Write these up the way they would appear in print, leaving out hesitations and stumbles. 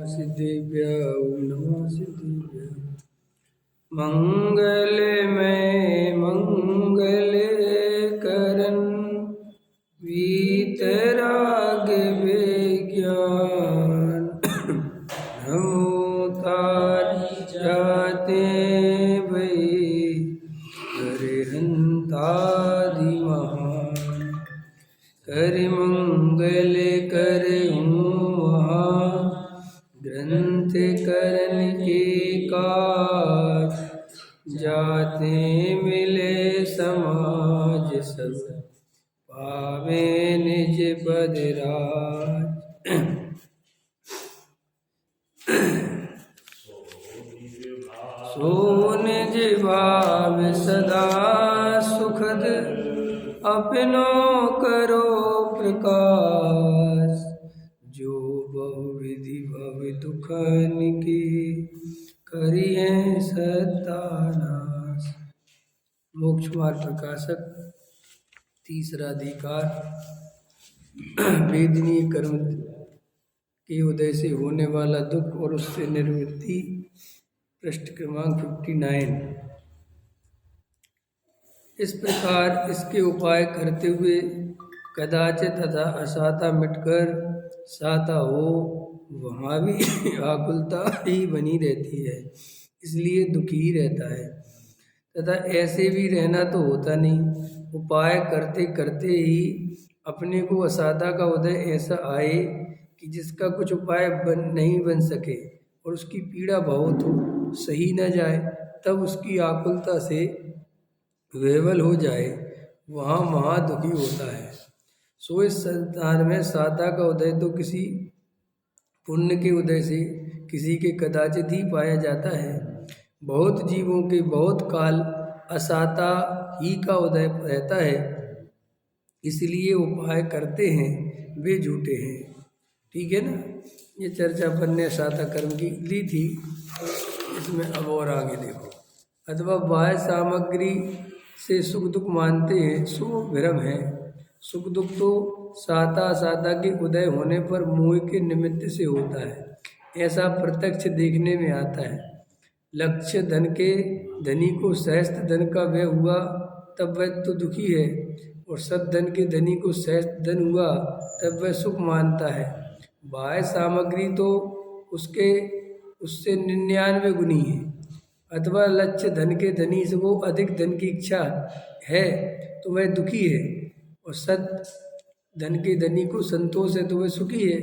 सिद्धिभ्य ओम नमः सिद्धिभ्य। मंगलमय मंगल करन वीतराग विज्ञान नमो तारी जाते भई हरिहंतादि महान कर मंगल कर महा ग्रंथ करन के काज जाते मिले समाज सब पावे निज पद राज। सो निज भाव सदा सुखद अपनो करो प्रकाश जो बहुविधि भव दुखन के करिए सत्यानाश। मोक्ष मार्ग प्रकाशक तीसरा अधिकार वेदनीय कर्म के उदय से होने वाला दुख और उससे निवृत्ति। पृष्ठ क्रमांक 59। इस प्रकार इसके उपाय करते हुए कदाचित तथा असाता मिटकर साता हो वहाँ भी आकुलता ही बनी रहती है, इसलिए दुखी ही रहता है। तथा ऐसे भी रहना तो होता नहीं, उपाय करते करते ही अपने को असाता का उदय ऐसा आए कि जिसका कुछ उपाय नहीं बन सके और उसकी पीड़ा बहुत हो, सही न जाए, तब उसकी आकुलता से विह्वल हो जाए, वहाँ महादुखी होता है। सो इस संसार में साता का उदय तो किसी पुण्य के उदय से किसी के कदाचित ही पाया जाता है। बहुत जीवों के बहुत काल असाता ही का उदय रहता है, इसलिए उपाय करते हैं वे झूठे हैं। ठीक है ना। ये चर्चा अपन ने असाता कर्म की ली थी, इसमें अब और आगे देखो। अथवा बाह्य सामग्री से सुख दुख मानते हैं सो भ्रम है। सुख दुख तो साता के उदय होने पर मोह के निमित्त से होता है, ऐसा प्रत्यक्ष देखने में आता है। लक्ष्य धन के धनी को सहस्त्र धन का व्यय हुआ तब वह तो दुखी है, और सत धन के धनी को सहस्त्र धन हुआ तब वह सुख मानता है। बाह्य सामग्री तो उससे 99 गुनी है। अथवा लक्ष्य धन के धनी से वो अधिक धन की इच्छा है तो वह दुखी है, और सत धन के धनी को संतोष है तो वह सुखी है।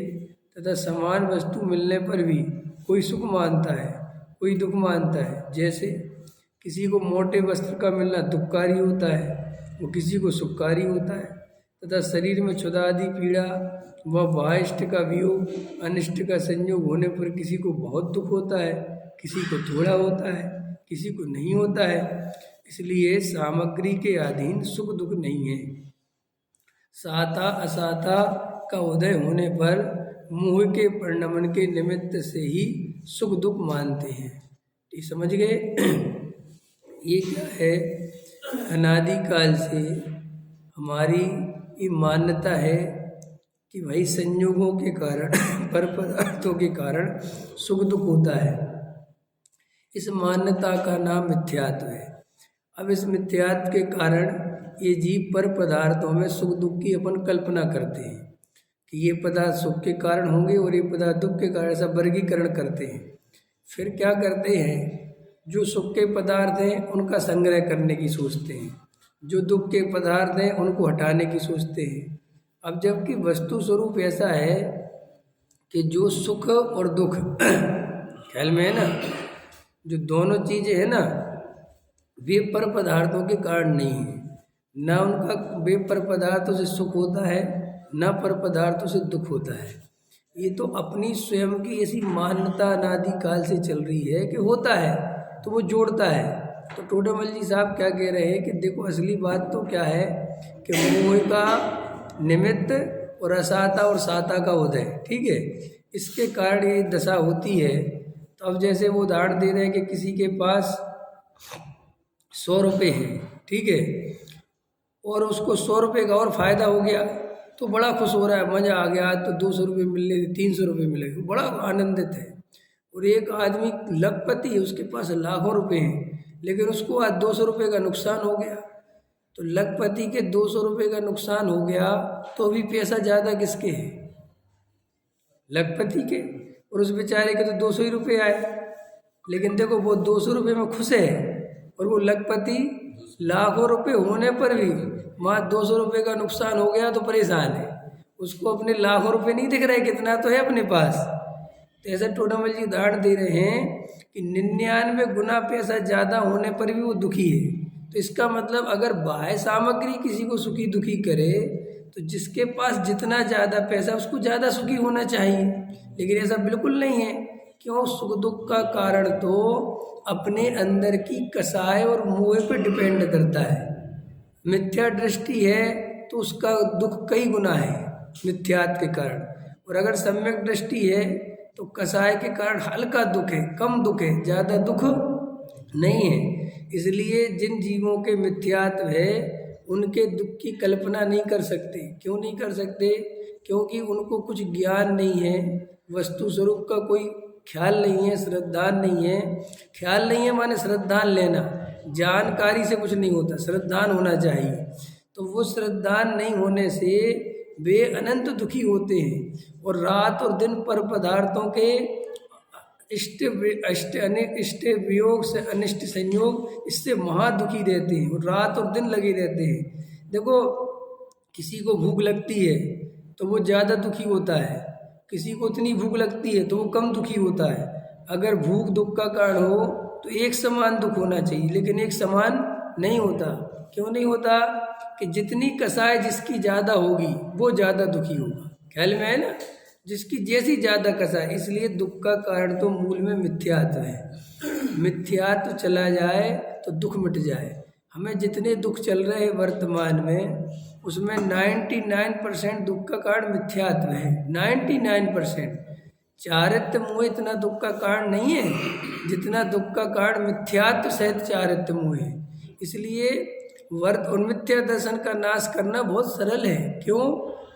तथा समान वस्तु मिलने पर भी कोई सुख मानता है, कोई दुख मानता है। जैसे किसी को मोटे वस्त्र का मिलना दुखकारी होता है, वो किसी को सुखकारी होता है। तथा शरीर में क्षुधा आदि पीड़ा व बाहिष्ट का वियोग अनिष्ट का संयोग होने पर किसी को बहुत दुख होता है, किसी को थोड़ा होता है, किसी को नहीं होता है। इसलिए सामग्री के अधीन सुख दुख नहीं है। साता असाता का उदय होने पर मोह के परिणमन के निमित्त से ही सुख दुख मानते हैं। ठीक समझ गए। ये क्या है, अनादि काल से हमारी ये मान्यता है कि भाई संयोगों के कारण पर पदार्थों के कारण सुख दुख होता है। इस मान्यता का नाम मिथ्यात्व है। अब इस मिथ्यात्व के कारण ये जीव पर पदार्थों में सुख दुख की अपन कल्पना करते हैं कि ये पदार्थ सुख के कारण होंगे और ये पदार्थ दुख के कारण, ऐसा वर्गीकरण करते हैं। फिर क्या करते हैं, जो सुख के पदार्थ हैं उनका संग्रह करने की सोचते हैं, जो दुख के पदार्थ हैं उनको हटाने की सोचते हैं। अब जबकि वस्तु स्वरूप ऐसा है कि जो सुख और दुख ख्याल में है ना, जो दोनों चीज़ें हैं ना, वे पर पदार्थों के कारण नहीं है। ना उनका वे पर पदार्थों से सुख होता है, ना पर पदार्थों से दुख होता है। ये तो अपनी स्वयं की ऐसी मान्यता अनादि काल से चल रही है कि होता है तो वो जोड़ता है। तो टोडामल जी साहब क्या कह रहे हैं कि देखो असली बात तो क्या है कि मोह का निमित्त और असाता और साता का उदय, ठीक है, इसके कारण ये दशा होती है। तो अब जैसे वो उदाहरण दे रहे हैं कि किसी के पास 100 रुपये हैं, ठीक है, और उसको 100 रुपये का और फायदा हो गया तो बड़ा खुश हो रहा है, मज़ा आ गया, तो 200 रुपये मिलने, 300 रुपये मिले, बड़ा आनंदित है। और एक आदमी लखपति है, उसके पास लाखों रुपए हैं, लेकिन उसको आज 200 रुपये का नुकसान हो गया। तो लखपति के 200 रुपये का नुकसान हो गया, तो अभी पैसा ज़्यादा किसके है? लखपति के। और उस बेचारे के तो 200 ही रुपये आए, लेकिन देखो वो 200 रुपये में खुश है, और वो लखपति लाखों रुपए होने पर भी वहाँ 200 रुपये का नुकसान हो गया तो परेशान है। उसको अपने लाखों रुपए नहीं दिख रहे, कितना तो है अपने पास। तो ऐसा टोडामल जी उदाहरण दे रहे हैं कि 99 गुना पैसा ज़्यादा होने पर भी वो दुखी है। तो इसका मतलब अगर बाह्य सामग्री किसी को सुखी दुखी करे, तो जिसके पास जितना ज़्यादा पैसा उसको ज़्यादा सुखी होना चाहिए, लेकिन ऐसा बिल्कुल नहीं है। क्यों? सुख दुख का कारण तो अपने अंदर की कसाय और मोह पर डिपेंड करता है। मिथ्या दृष्टि है तो उसका दुख कई गुना है मिथ्यात्व के कारण, और अगर सम्यक दृष्टि है तो कसाय के कारण हल्का दुख है, कम दुख है, ज़्यादा दुख नहीं है। इसलिए जिन जीवों के मिथ्यात्व है उनके दुख की कल्पना नहीं कर सकते। क्यों नहीं कर सकते? क्योंकि उनको कुछ ज्ञान नहीं है, वस्तु स्वरूप का कोई ख्याल नहीं है, श्रद्धान नहीं है। ख्याल नहीं है माने श्रद्धान लेना, जानकारी से कुछ नहीं होता, श्रद्धान होना चाहिए। तो वो श्रद्धान नहीं होने से वे अनंत दुखी होते हैं, और रात और दिन पर पदार्थों के इष्ट वियोग से अनिष्ट संयोग, इससे महादुखी रहते हैं और रात और दिन लगे रहते हैं। देखो, किसी को भूख लगती है तो वो ज़्यादा दुखी होता है, किसी को इतनी भूख लगती है तो वो कम दुखी होता है। अगर भूख दुख का कारण हो तो एक समान दुख होना चाहिए, लेकिन एक समान नहीं होता। क्यों नहीं होता? कि जितनी कसाय जिसकी ज़्यादा होगी वो ज़्यादा दुखी होगा। ख्याल में है ना? जिसकी जैसी ज़्यादा कसाय, इसलिए दुख का कारण तो मूल में मिथ्यात्व है। मिथ्यात्व चला जाए तो दुख मिट जाए। हमें जितने दुख चल रहे हैं वर्तमान में, उसमें 99% दुख का कारण मिथ्यात्व है। 99%। चारित्र्य मोह इतना दुख का कारण नहीं है जितना दुख का कारण मिथ्यात्व सहित चारित्र्य मोह है। इसलिए और मिथ्या दर्शन का नाश करना बहुत सरल है। क्यों?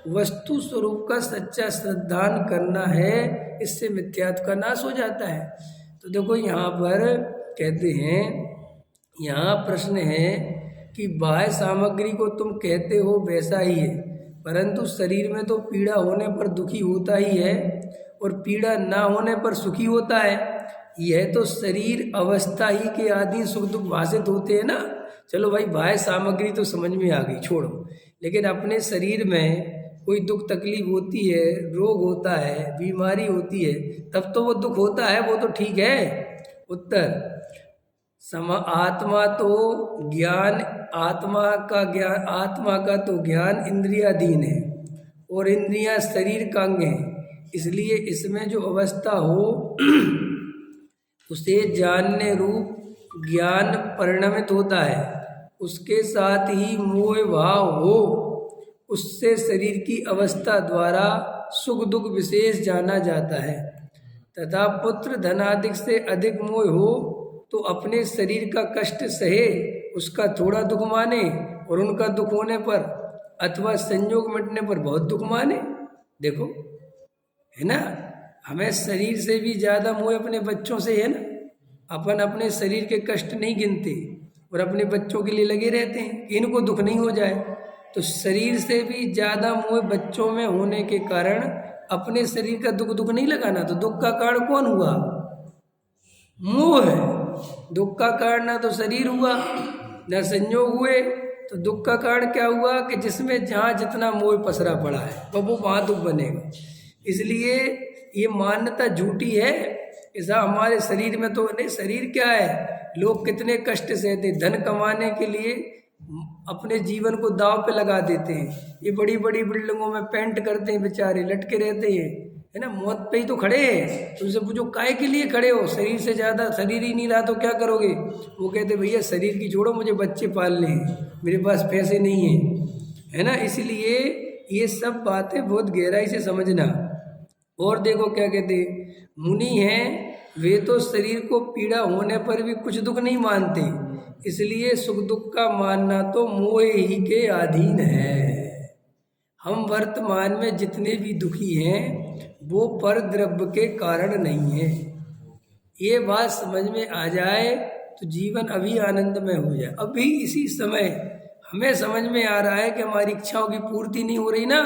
वस्तु स्वरूप का सच्चा श्रद्धान करना है, इससे मिथ्यात्व का नाश हो जाता है। तो देखो यहाँ पर कहते हैं, यहाँ प्रश्न है कि बाह्य सामग्री को तुम कहते हो वैसा ही है, परंतु शरीर में तो पीड़ा होने पर दुखी होता ही है और पीड़ा ना होने पर सुखी होता है। यह तो शरीर अवस्था ही के आदि सुख दुख भाषित होते हैं ना। चलो भाई, बाह्य सामग्री तो समझ में आ गई, छोड़ो। लेकिन अपने शरीर में कोई दुख तकलीफ होती है, रोग होता है, बीमारी होती है, तब तो वो दुख होता है, वो तो ठीक है। उत्तर, आत्मा तो ज्ञान, आत्मा का तो ज्ञान इंद्रियाधीन है और इंद्रियां शरीर का अंग है। इसलिए इसमें जो अवस्था हो उसे जानने रूप ज्ञान परिणमित होता है। उसके साथ ही मोह भाव हो, उससे शरीर की अवस्था द्वारा सुख दुख विशेष जाना जाता है। तथा पुत्र धनादिक से अधिक मोह हो तो अपने शरीर का कष्ट सहे, उसका थोड़ा दुख माने, और उनका दुख होने पर अथवा संयोग मिटने पर बहुत दुख माने। देखो, है ना? हमें शरीर से भी ज़्यादा मोह अपने बच्चों से है ना। अपन अपने शरीर के कष्ट नहीं गिनते और अपने बच्चों के लिए लगे रहते हैं कि इनको दुख नहीं हो जाए। तो शरीर से भी ज़्यादा मोह बच्चों में होने के कारण अपने शरीर का दुख नहीं लगाना। तो दुख का कारण कौन हुआ? मोह है। दुख का कारण ना तो शरीर हुआ ना संयोग हुए, तो दुख का कारण क्या हुआ? कि जिसमें जहाँ जितना मोह पसरा पड़ा है वो वहाँ दुख बनेगा। इसलिए ये मान्यता झूठी है। ऐसा हमारे शरीर में तो नहीं। शरीर क्या है? लोग कितने कष्ट सहते, धन कमाने के लिए अपने जीवन को दांव पे लगा देते हैं। ये बड़ी बड़ी बिल्डिंगों में पेंट करते हैं, बेचारे लटके रहते हैं, है ना? मौत पे ही तो खड़े हैं। तुमसे पूछो काहे के लिए खड़े हो? शरीर से ज़्यादा शरीर ही नहीं रहा तो क्या करोगे? वो कहते भैया शरीर की छोड़ो, मुझे बच्चे पालने हैं, मेरे पास पैसे नहीं हैं, है ना? इसलिए ये सब बातें बहुत गहराई से समझना। और देखो क्या कहते, मुनि हैं वे तो शरीर को पीड़ा होने पर भी कुछ दुख नहीं मानते, इसलिए सुख दुख का मानना तो मोह ही के अधीन है। हम वर्तमान में जितने भी दुखी हैं वो पर द्रव्य के कारण नहीं है। ये बात समझ में आ जाए तो जीवन अभी आनंदमय हो जाए। अभी इसी समय हमें समझ में आ रहा है कि हमारी इच्छाओं की पूर्ति नहीं हो रही ना,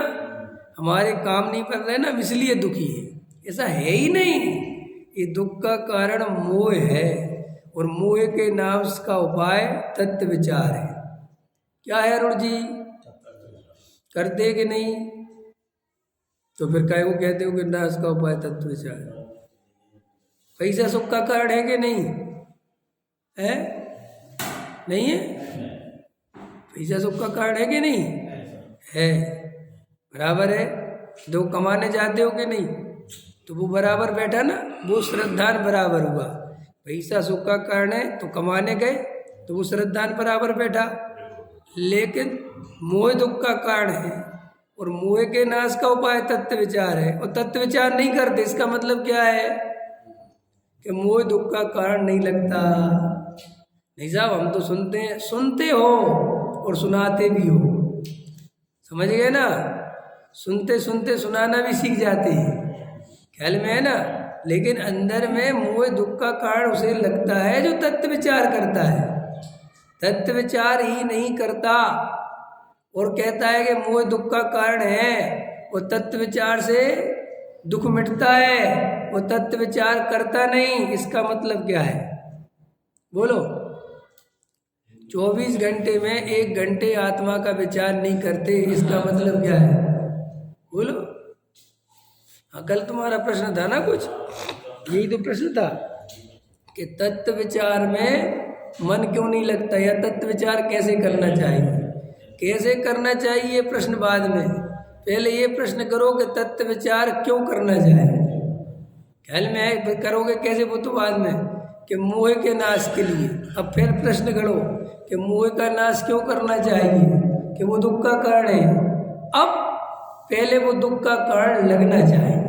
हमारे काम नहीं कर रहे ना, हम इसलिए दुखी है। ऐसा है ही नहीं। ये दुख का कारण मोह है और मोह के नाम का उपाय तत्व विचार है। क्या है अरुण जी, करते कि नहीं? तो फिर काय को कहते हो कि नाश का उपाय तत्व विचार। पैसा सुख का कारण है कि नहीं है? नहीं है? पैसा सुख का कारण है कि नहीं है? बराबर है। दो कमाने जाते हो कि नहीं, तो वो बराबर बैठा ना, वो श्रद्धान बराबर हुआ। पैसा सुख का कारण है तो कमाने गए तो वो श्रद्धान बराबर बैठा। लेकिन मोह दुख का कारण है और मोह के नाश का उपाय तत्व विचार है, और तत्व विचार नहीं करते। इसका मतलब क्या है कि मोह दुख का कारण नहीं लगता। नहीं साहब, हम तो सुनते हो और सुनाते भी हो, समझ गए ना? सुनते सुनते सुनाना भी सीख जाते हैं, ख्याल में है ना? लेकिन अंदर में मोह दुख का कारण उसे लगता है जो तत्व विचार करता है। तत्व विचार ही नहीं करता और कहता है कि मोह दुख का कारण है, और तत्व विचार से दुख मिटता है, वो तत्व विचार करता नहीं। इसका मतलब क्या है बोलो? 24 घंटे में 1 घंटे आत्मा का विचार नहीं करते, इसका मतलब क्या है बोलो? हाँ, कल तुम्हारा प्रश्न था ना कुछ, यही तो प्रश्न था कि तत्व विचार में मन क्यों नहीं लगता, या तत्व विचार कैसे करना चाहिए। कैसे करना चाहिए प्रश्न बाद में, पहले ये प्रश्न करो कि तत्व विचार क्यों करना चाहिए। ख्याल में है? करोगे कैसे वो तो बाद में, कि मोह के नाश के लिए। अब फिर प्रश्न करो कि मोह का नाश क्यों करना चाहिए, कि वो दुख का कारण है। अब पहले वो दुख का कारण लगना चाहिए,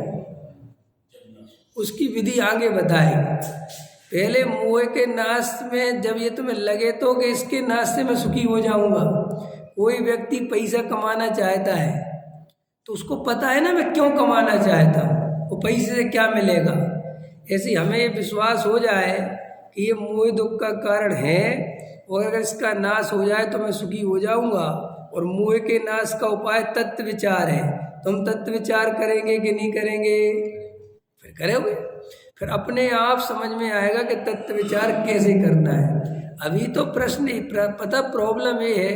उसकी विधि आगे बताएंगे। पहले मोह के नाश में जब ये तुम्हें लगे तो कि इसके नाश से मैं सुखी हो जाऊंगा। कोई व्यक्ति पैसा कमाना चाहता है तो उसको पता है ना मैं क्यों कमाना चाहता हूँ, वो पैसे से क्या मिलेगा। ऐसे हमें ये विश्वास हो जाए कि ये मोह दुख का कारण है और अगर इसका नाश हो जाए तो मैं सुखी हो जाऊंगा, और मोह के नाश का उपाय तत्व विचार है, तो हम तत्व विचार करेंगे कि नहीं करेंगे? फिर करोगे, फिर अपने आप समझ में आएगा कि तत्व विचार कैसे करना है। अभी तो प्रश्न पता प्रॉब्लम ये है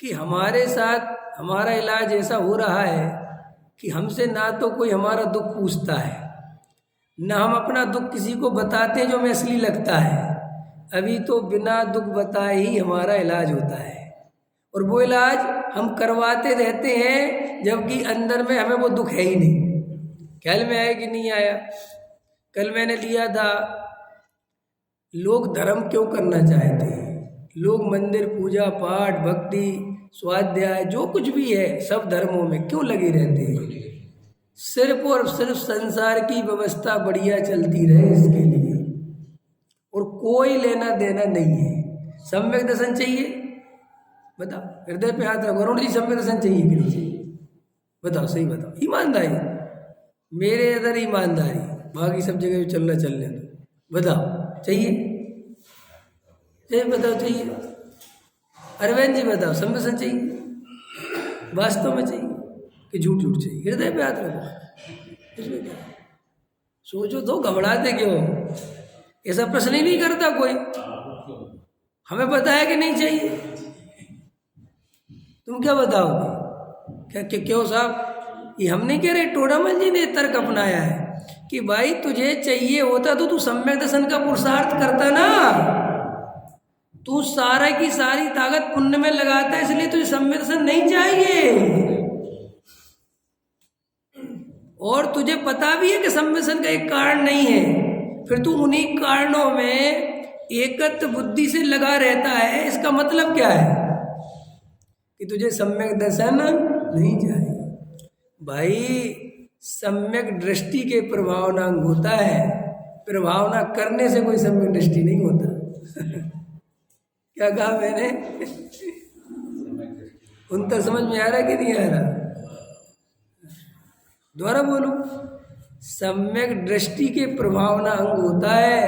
कि हमारे साथ हमारा इलाज ऐसा हो रहा है कि हमसे ना तो कोई हमारा दुख पूछता है, ना हम अपना दुख किसी को बताते हैं जो हमें असली लगता है। अभी तो बिना दुख बताए ही हमारा इलाज होता है, और वो इलाज हम करवाते रहते हैं जबकि अंदर में हमें वो दुख है ही नहीं। ख्याल में आया कि नहीं आया? कल मैंने लिया था, लोग धर्म क्यों करना चाहते हैं। लोग मंदिर, पूजा पाठ, भक्ति, स्वाध्याय, जो कुछ भी है सब धर्मों में क्यों लगे रहते हैं? सिर्फ और सिर्फ संसार की व्यवस्था बढ़िया चलती रहे इसके लिए, और कोई लेना देना नहीं है। सम्यक दर्शन चाहिए, बताओ, हृदय पे हाथ रखो। अरुण जी, सम्यक दर्शन चाहिए कि नहीं चाहिए? बताओ, सही बताओ। ईमानदारी, मेरे इधर ईमानदारी, बाकी सब जगह चलना चलने दो। बताओ, चाहिए? चाहिए? बताओ, चाहिए? अरविंद जी बताओ, सम्यक दर्शन चाहिए? वास्तव में चाहिए कि झूठ झूठ चाहिए? हृदय पे हाथ रखो, इसमें क्या सोचो तो, घबराते क्यों? ऐसा प्रश्न ही नहीं करता कोई। हमें पता है कि नहीं चाहिए, तुम क्या बताओगे? क्या क्यों साहब? ये हम नहीं कह रहे, टोडामल जी ने तर्क अपनाया है कि भाई तुझे चाहिए होता तो तू सम्यक दर्शन का पुरुषार्थ करता ना। तू सारा की सारी ताकत पुण्य में लगाता है, इसलिए तुझे सम्यक दर्शन नहीं चाहिए। और तुझे पता भी है कि सम्यक दर्शन का एक कारण नहीं है, फिर तू उन्हीं कारणों में एकत्र बुद्धि से लगा रहता है। इसका मतलब क्या है कि तुझे सम्यक दर्शन नहीं चाहिए। भाई, सम्यक दृष्टि के प्रभावनांग होता है, प्रभावना करने से कोई सम्यक दृष्टि नहीं होता। क्या कहा मैंने? उन तक समझ में आ रहा कि नहीं आ रहा? दोबारा बोलो, सम्यक दृष्टि के प्रभावना अंग होता है,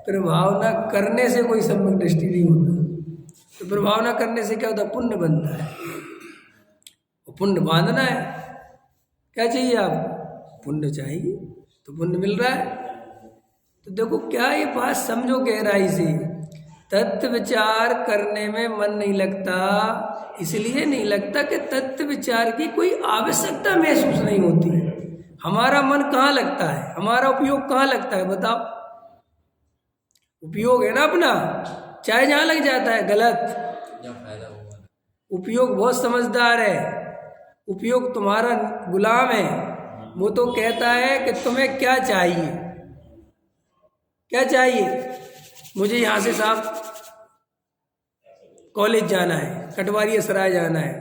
प्रभावना करने से कोई सम्यक दृष्टि नहीं होता। तो प्रभावना करने से क्या होता है? पुण्य बनता है। और पुण्य बांधना है, क्या चाहिए आपको? पुण्य चाहिए, तो पुण्य मिल रहा है। तो देखो क्या ये बात समझो गहराई से, तत्व विचार करने में मन नहीं लगता, इसलिए नहीं लगता कि तत्व विचार की कोई आवश्यकता महसूस नहीं होती। हमारा मन कहाँ लगता है? हमारा उपयोग कहाँ लगता है? बताओ। उपयोग है ना अपना, चाहे जहाँ लग जाता है गलत। उपयोग बहुत समझदार है, उपयोग तुम्हारा गुलाम है। वो तो कहता है कि तुम्हें क्या चाहिए, क्या चाहिए? मुझे यहाँ से साहब कॉलेज जाना है, कटवारी सराय जाना है,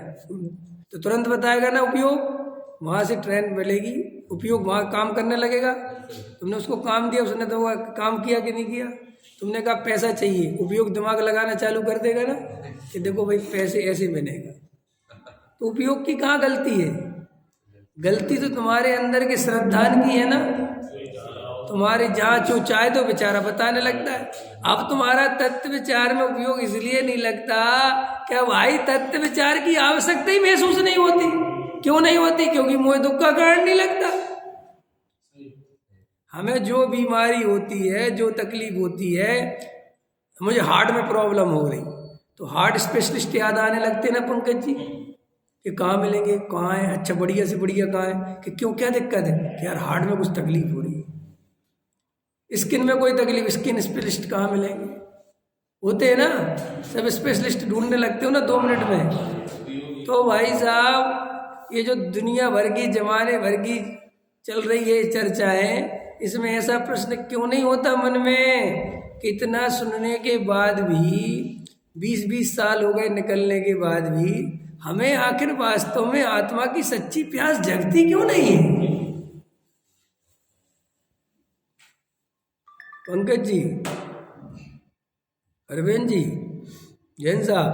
तो तुरंत बताएगा ना उपयोग। वहाँ से ट्रेन मिलेगी, उपयोग वहाँ काम करने लगेगा। तुमने उसको काम दिया, उसने तो काम किया कि नहीं किया? तुमने कहा पैसा चाहिए, उपयोग दिमाग लगाना चालू कर देगा ना कि देखो भाई पैसे ऐसे बनेगा। तो उपयोग की कहाँ गलती है? गलती तो तुम्हारे अंदर के श्रद्धान की है ना। तुम्हारी जहाँ जो चाहे तो बेचारा बताने लगता है। अब तुम्हारा तत्व विचार में उपयोग इसलिए नहीं लगता क्या भाई तत्व विचार की आवश्यकता ही महसूस नहीं होती। क्यों नहीं होती? क्योंकि मोह दुख का कारण नहीं लगता। हमें जो बीमारी होती है, जो तकलीफ होती है, मुझे हार्ट में प्रॉब्लम हो रही, तो हार्ट स्पेशलिस्ट याद आने लगते ना पंकज जी कि कहाँ मिलेंगे, कहाँ है, अच्छा बढ़िया से बढ़िया कहाँ है, कि क्यों क्या दिक्कत है कि यार हार्ट में कुछ तकलीफ हो रही है। स्किन में कोई तकलीफ, स्किन स्पेशलिस्ट कहाँ मिलेंगे? होते हैं ना, सब स्पेशलिस्ट ढूंढने लगते हो ना 2 मिनट में। तो भाई साहब ये जो दुनिया भर की, जमाने भर की चल रही है चर्चाएं, इसमें ऐसा प्रश्न क्यों नहीं होता मन में? कितना सुनने के बाद भी, 20-20 साल हो गए निकलने के बाद भी, हमें आखिर वास्तव में आत्मा की सच्ची प्यास जगती क्यों नहीं है? पंकज जी, अरविंद जी, जैन साहब,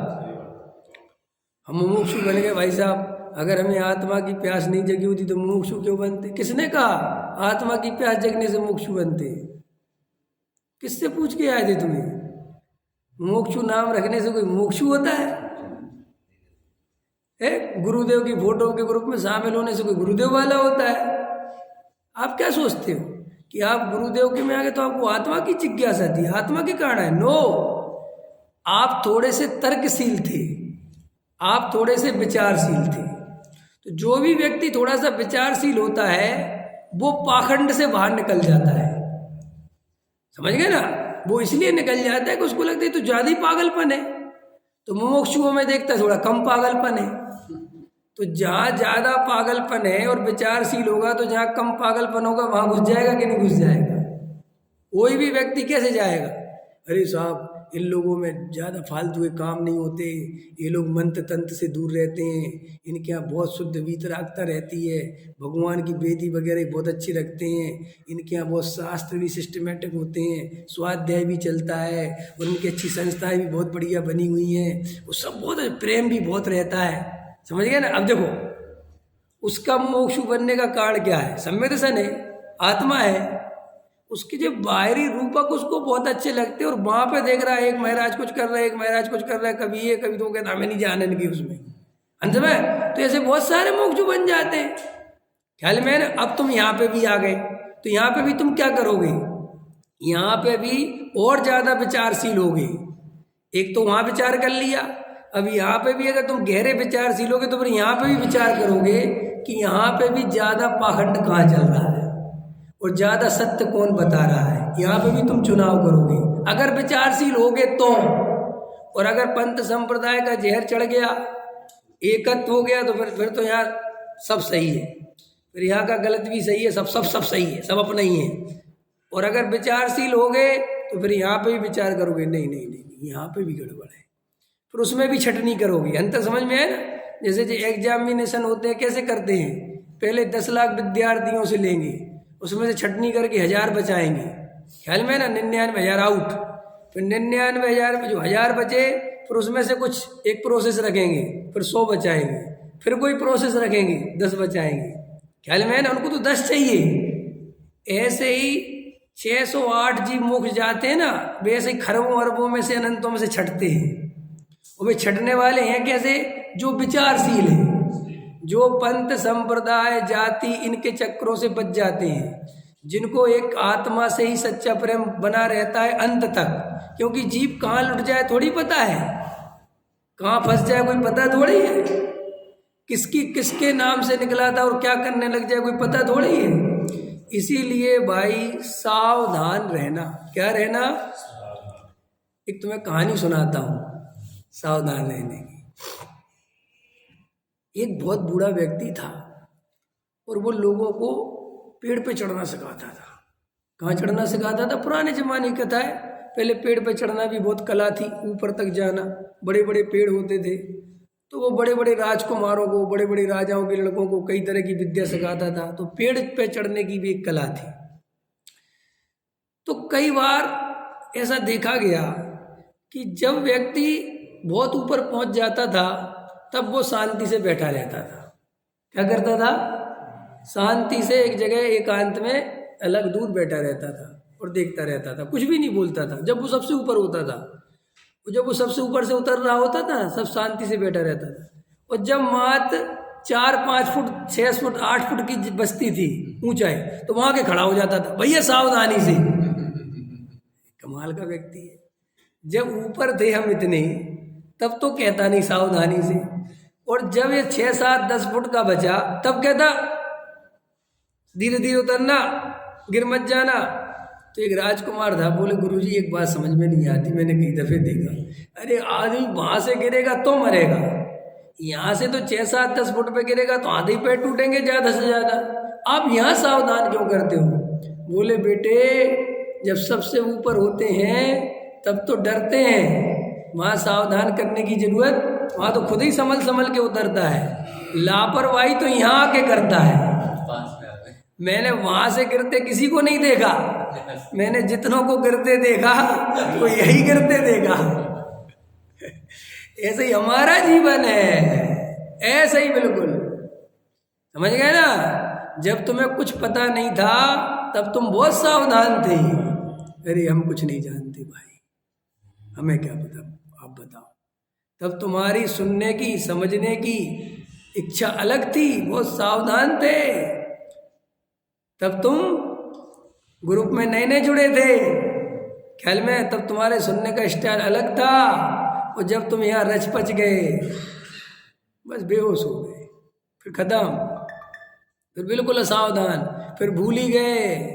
हम मुमुक्षु बन गए भाई साहब। अगर हमें आत्मा की प्यास नहीं जगी होती तो मुमुक्षु क्यों बनते? किसने कहा आत्मा की प्यास जगने से मुमुक्षु बनते? किससे पूछ के आए थे तुम्हें? मुमुक्षु नाम रखने से कोई मुमुक्षु होता है? गुरुदेव की फोटो के ग्रुप में शामिल होने से कोई गुरुदेव वाला होता है? आप क्या सोचते हो कि आप गुरुदेव के में आ गए तो आपको आत्मा की जिज्ञासा थी, आत्मा के कारण है? नो, आप थोड़े से तर्कशील थे, आप थोड़े से विचारशील थे। तो जो भी व्यक्ति थोड़ा सा विचारशील होता है वो पाखंड से बाहर निकल जाता है, समझ गए ना? वो इसलिए निकल जाता है कि उसको लगता है तो ज्यादा ही पागलपन है। तो मुमुक्षुओं में देखता है थोड़ा कम पागलपन है। तो जहाँ ज्यादा पागलपन है और विचारशील होगा तो जहाँ कम पागलपन होगा वहां घुस जाएगा कि नहीं घुस जाएगा? कोई भी व्यक्ति कैसे जाएगा? अरे साहब इन लोगों में ज़्यादा फालतू के काम नहीं होते, ये लोग मंत्र तंत्र से दूर रहते हैं, इनके यहाँ बहुत शुद्ध वीतरागता रहती है, भगवान की वेदी वगैरह बहुत अच्छी रखते हैं, इनके यहाँ बहुत शास्त्र भी सिस्टमेटिक होते हैं, स्वाध्याय भी चलता है और इनकी अच्छी संस्थाएं भी बहुत बढ़िया बनी हुई हैं, वो सब बहुत प्रेम भी बहुत रहता है, समझ गए ना? अब देखो उसका मोक्षु बनने का कारण क्या है? सम्यक दर्शन है, आत्मा है। उसके जो बाहरी रूपक उसको बहुत अच्छे लगते हैं और वहां पे देख रहा है एक महाराज कुछ कर रहा है, एक महाराज कुछ कर रहा है, कभी ये कभी तो कहता हमें नहीं जाने की उसमें अंत में। तो ऐसे बहुत सारे मोक्षु बन जाते हैं ख्याल में ना। अब तुम यहाँ पे भी आ गए तो यहाँ पे भी तुम क्या करोगे? यहाँ पे भी और ज्यादा विचारशील होगे। एक तो वहां विचार कर लिया, अब यहाँ पे भी अगर तुम गहरे विचारशील होगे तो फिर यहाँ पे भी विचार करोगे कि यहाँ पे भी ज्यादा पाखंड कहाँ चल रहा है और ज्यादा सत्य कौन बता रहा है। यहाँ पे भी तुम चुनाव करोगे अगर विचारशील होगे तो। और अगर पंथ संप्रदाय का जहर चढ़ गया, एकत्व हो गया, तो फिर तो यहाँ सब सही है, फिर यहाँ का गलत भी सही है, सब सही है, सब अपना ही है। और अगर विचारशील हो गए तो फिर यहाँ पे भी विचार करोगे नहीं नहीं नहीं यहाँ पे भी गड़बड़ है, फिर उसमें भी छटनी करोगे। अंतर समझ में है ना? जैसे जो एग्जामिनेशन होते हैं कैसे करते हैं, पहले 10 लाख विद्यार्थियों से लेंगे, उसमें से छटनी करके 1000 बचाएंगे, ख्याल में ना? 99,000 आउट, फिर 99,000 में जो 1000 बचे फिर उसमें से कुछ एक प्रोसेस रखेंगे, फिर 100 बचाएंगे, फिर कोई प्रोसेस रखेंगे 10 बचाएंगे, ख्याल में है ना, उनको तो 10 चाहिए। ऐसे ही 608 जीव मोक्ष जाते हैं ना, वैसे ही खरबों अरबों में से अनंतों में से छटते हैं। और वे छटने वाले हैं कैसे? जो विचारशील हैं, जो पंथ संप्रदाय जाति इनके चक्रों से बच जाते हैं, जिनको एक आत्मा से ही सच्चा प्रेम बना रहता है अंत तक। क्योंकि जीव कहाँ लुट जाए थोड़ी पता है, कहाँ फंस जाए कोई पता थोड़ी है, किसकी किसके नाम से निकला था और क्या करने लग जाए कोई पता थोड़ी है। इसीलिए भाई सावधान रहना। क्या रहना? एक तुम्हें कहानी सुनाता हूं सावधान रहने की। एक बहुत बूढ़ा व्यक्ति था और वो लोगों को पेड़ पे चढ़ना सिखाता था। कहाँ चढ़ना सिखाता था? पुराने जमाने की कथा है, पहले पेड़ पे चढ़ना भी बहुत कला थी, ऊपर तक जाना। बड़े बड़े पेड़ होते थे, तो वो बड़े बड़े राजकुमारों को, बड़े बड़े राजाओं के लड़कों को कई तरह की विद्या सिखाता था। तो पेड़ पे चढ़ने की भी एक कला थी। तो कई बार ऐसा देखा गया कि जब व्यक्ति बहुत ऊपर पहुंच जाता था तब वो शांति से बैठा रहता था। क्या करता था? शांति से एक जगह एकांत में अलग दूर बैठा रहता था और देखता रहता था, कुछ भी नहीं बोलता था। जब वो सबसे ऊपर होता था, जब वो सबसे ऊपर से उतर रहा होता था, सब शांति से बैठा रहता था। और जब मात्र 4-5 फुट 6 फुट 8 फुट की बस्ती थी ऊंचाई, तो वहां के खड़ा हो जाता था, भैया सावधानी से। कमाल का व्यक्ति है। जब ऊपर थे हम इतने, तब तो कहता नहीं सावधानी से, और जब ये 6-7-10 फुट का बचा तब कहता धीरे धीरे उतरना, गिर मत जाना। तो एक राजकुमार था, बोले गुरुजी एक बात समझ में नहीं आती, मैंने कई दफे देखा। अरे आदमी वहां से गिरेगा तो मरेगा, यहाँ से तो 6-7-10 फुट पे गिरेगा तो आधे पैर टूटेंगे ज्यादा से ज्यादा, आप यहाँ सावधान क्यों करते हो? बोले बेटे, जब सबसे ऊपर होते हैं तब तो डरते हैं, वहाँ सावधान करने की जरूरत, वहाँ तो खुद ही संभल के उतरता है। लापरवाही तो यहाँ आके करता है। मैंने वहां से गिरते किसी को नहीं देखा, मैंने जितनों को गिरते देखा वो यही गिरते देखा। ऐसे ही हमारा जीवन है, ऐसे ही बिल्कुल। समझ गए ना? जब तुम्हें कुछ पता नहीं था तब तुम बहुत सावधान थे। अरे हम कुछ नहीं जानते भाई, हमें क्या पता, आप बताओ। तब तुम्हारी सुनने की, समझने की इच्छा अलग थी, बहुत सावधान थे। तब तुम ग्रुप में नए नए जुड़े थे, ख्याल में, तब तुम्हारे सुनने का स्टाइल अलग था। और जब तुम यहाँ रच पच गए, बस बेहोश हो गए, फिर खत्म, फिर बिल्कुल असावधान, फिर भूल ही गए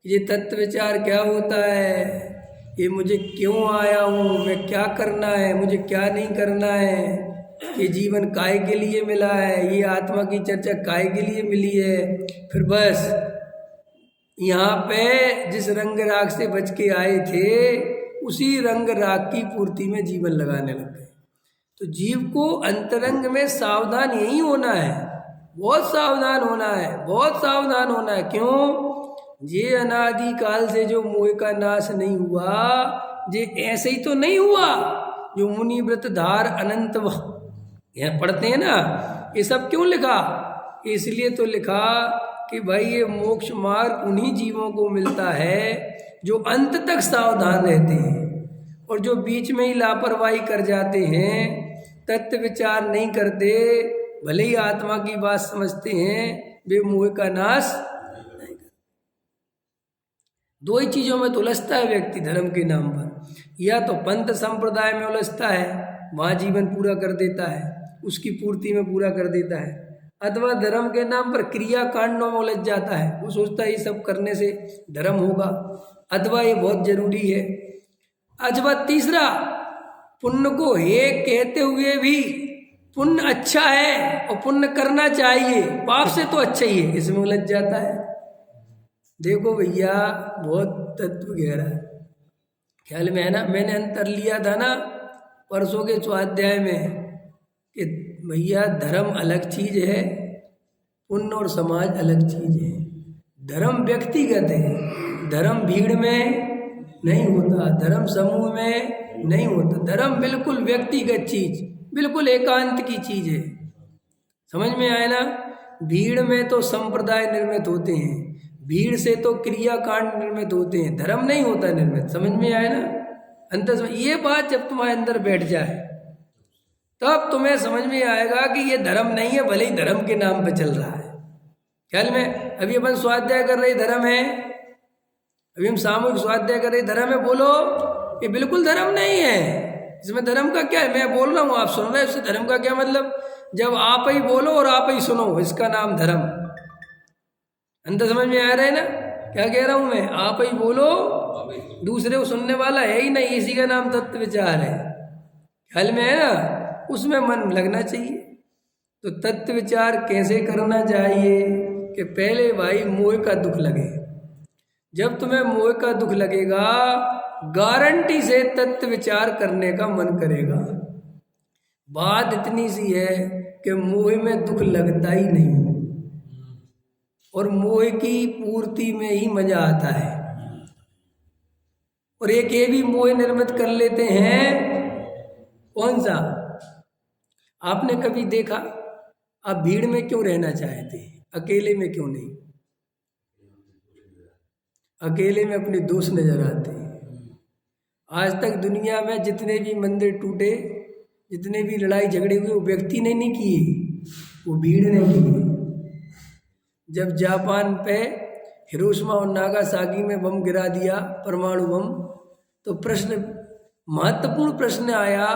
ये तत्व विचार क्या होता है, ये मुझे क्यों आया हूँ, मैं क्या करना है, मुझे क्या नहीं करना है, ये जीवन काय के लिए मिला है, ये आत्मा की चर्चा काय के लिए मिली है। फिर बस यहाँ पे जिस रंग राग से बच के आए थे उसी रंग राग की पूर्ति में जीवन लगाने लग गए। तो जीव को अंतरंग में सावधान यही होना है, बहुत सावधान होना है, बहुत सावधान होना है। क्यों? ये अनादि काल से जो मोह का नाश नहीं हुआ, ये ऐसे ही तो नहीं हुआ। जो मुनि व्रत धार अनंत यह पढ़ते हैं ना, ये सब क्यों लिखा? इसलिए तो लिखा कि भाई ये मोक्ष मार्ग उन्हीं जीवों को मिलता है जो अंत तक सावधान रहते हैं, और जो बीच में ही लापरवाही कर जाते हैं, तत्व विचार नहीं करते, भले ही आत्मा की बात समझते हैं, वे मोह का नाश नहीं करते। दो ही चीजों में तो उलझता है व्यक्ति धर्म के नाम पर, या तो पंथ संप्रदाय में उलझता है, वहां जीवन पूरा कर देता है, उसकी पूर्ति में पूरा कर देता है, अथवा धर्म के नाम पर क्रिया कांडों में उलझ जाता है, वो सोचता है ये सब करने से धर्म होगा, अथवा ये बहुत जरूरी है। अथवा तीसरा, पुण्य को हे कहते हुए भी पुण्य अच्छा है और पुण्य करना चाहिए, पाप से तो अच्छा ही है, इसमें उलझ जाता है। देखो भैया, बहुत तत्व गहरा है, ख्याल में है ना? मैंने अंतर लिया था ना परसों के स्वाध्याय में कि भैया धर्म अलग चीज है, पुण्य और समाज अलग चीज है। धर्म व्यक्तिगत है, धर्म भीड़ में नहीं होता, धर्म समूह में नहीं होता, धर्म बिल्कुल व्यक्तिगत चीज, बिल्कुल एकांत की चीज है। समझ में आया ना? भीड़ में तो संप्रदाय निर्मित होते हैं, भीड़ से तो क्रियाकांड निर्मित होते हैं, धर्म नहीं होता निर्मित। समझ में आया ना? अंतर ये बात जब तुम्हारे अंदर बैठ जाए तब तुम्हें समझ में आएगा कि ये धर्म नहीं है, भले ही धर्म के नाम पे चल रहा है। ख्याल में अभी अपन स्वाध्याय कर रहे धर्म है, अभी हम सामूहिक स्वाध्याय कर रहे धर्म है। बोलो ये बिल्कुल धर्म नहीं है। इसमें धर्म का क्या है? मैं बोल रहा हूँ, आप सुन रहे हैं, इससे धर्म का क्या मतलब? जब आप ही बोलो और आप ही सुनो, इसका नाम धर्म। अंदर समझ में आ रहा है ना क्या कह रहा हूं मैं? आप ही बोलो, दूसरे को सुनने वाला है ही नहीं, इसी का नाम तत्व विचार है। ख्याल में है ना? उसमें मन लगना चाहिए। तो तत्व विचार कैसे करना चाहिए कि पहले भाई मोह का दुख लगे। जब तुम्हें मोह का दुख लगेगा, गारंटी से तत्व विचार करने का मन करेगा। बात इतनी सी है कि मोह में दुख लगता ही नहीं, और मोह की पूर्ति में ही मजा आता है। और एक ये भी मोह निर्मित कर लेते हैं, कौन सा? आपने कभी देखा आप भीड़ में क्यों रहना चाहते हैं, अकेले में क्यों नहीं? अकेले में अपने दोस्त नजर आते हैं। आज तक दुनिया में जितने भी मंदिर टूटे, जितने भी लड़ाई झगड़े हुए, वो व्यक्ति ने नहीं किए, वो भीड़ ने किए। जब जापान पे हिरोशिमा और नागासाकी में बम गिरा दिया, परमाणु बम, तो प्रश्न, महत्वपूर्ण प्रश्न आया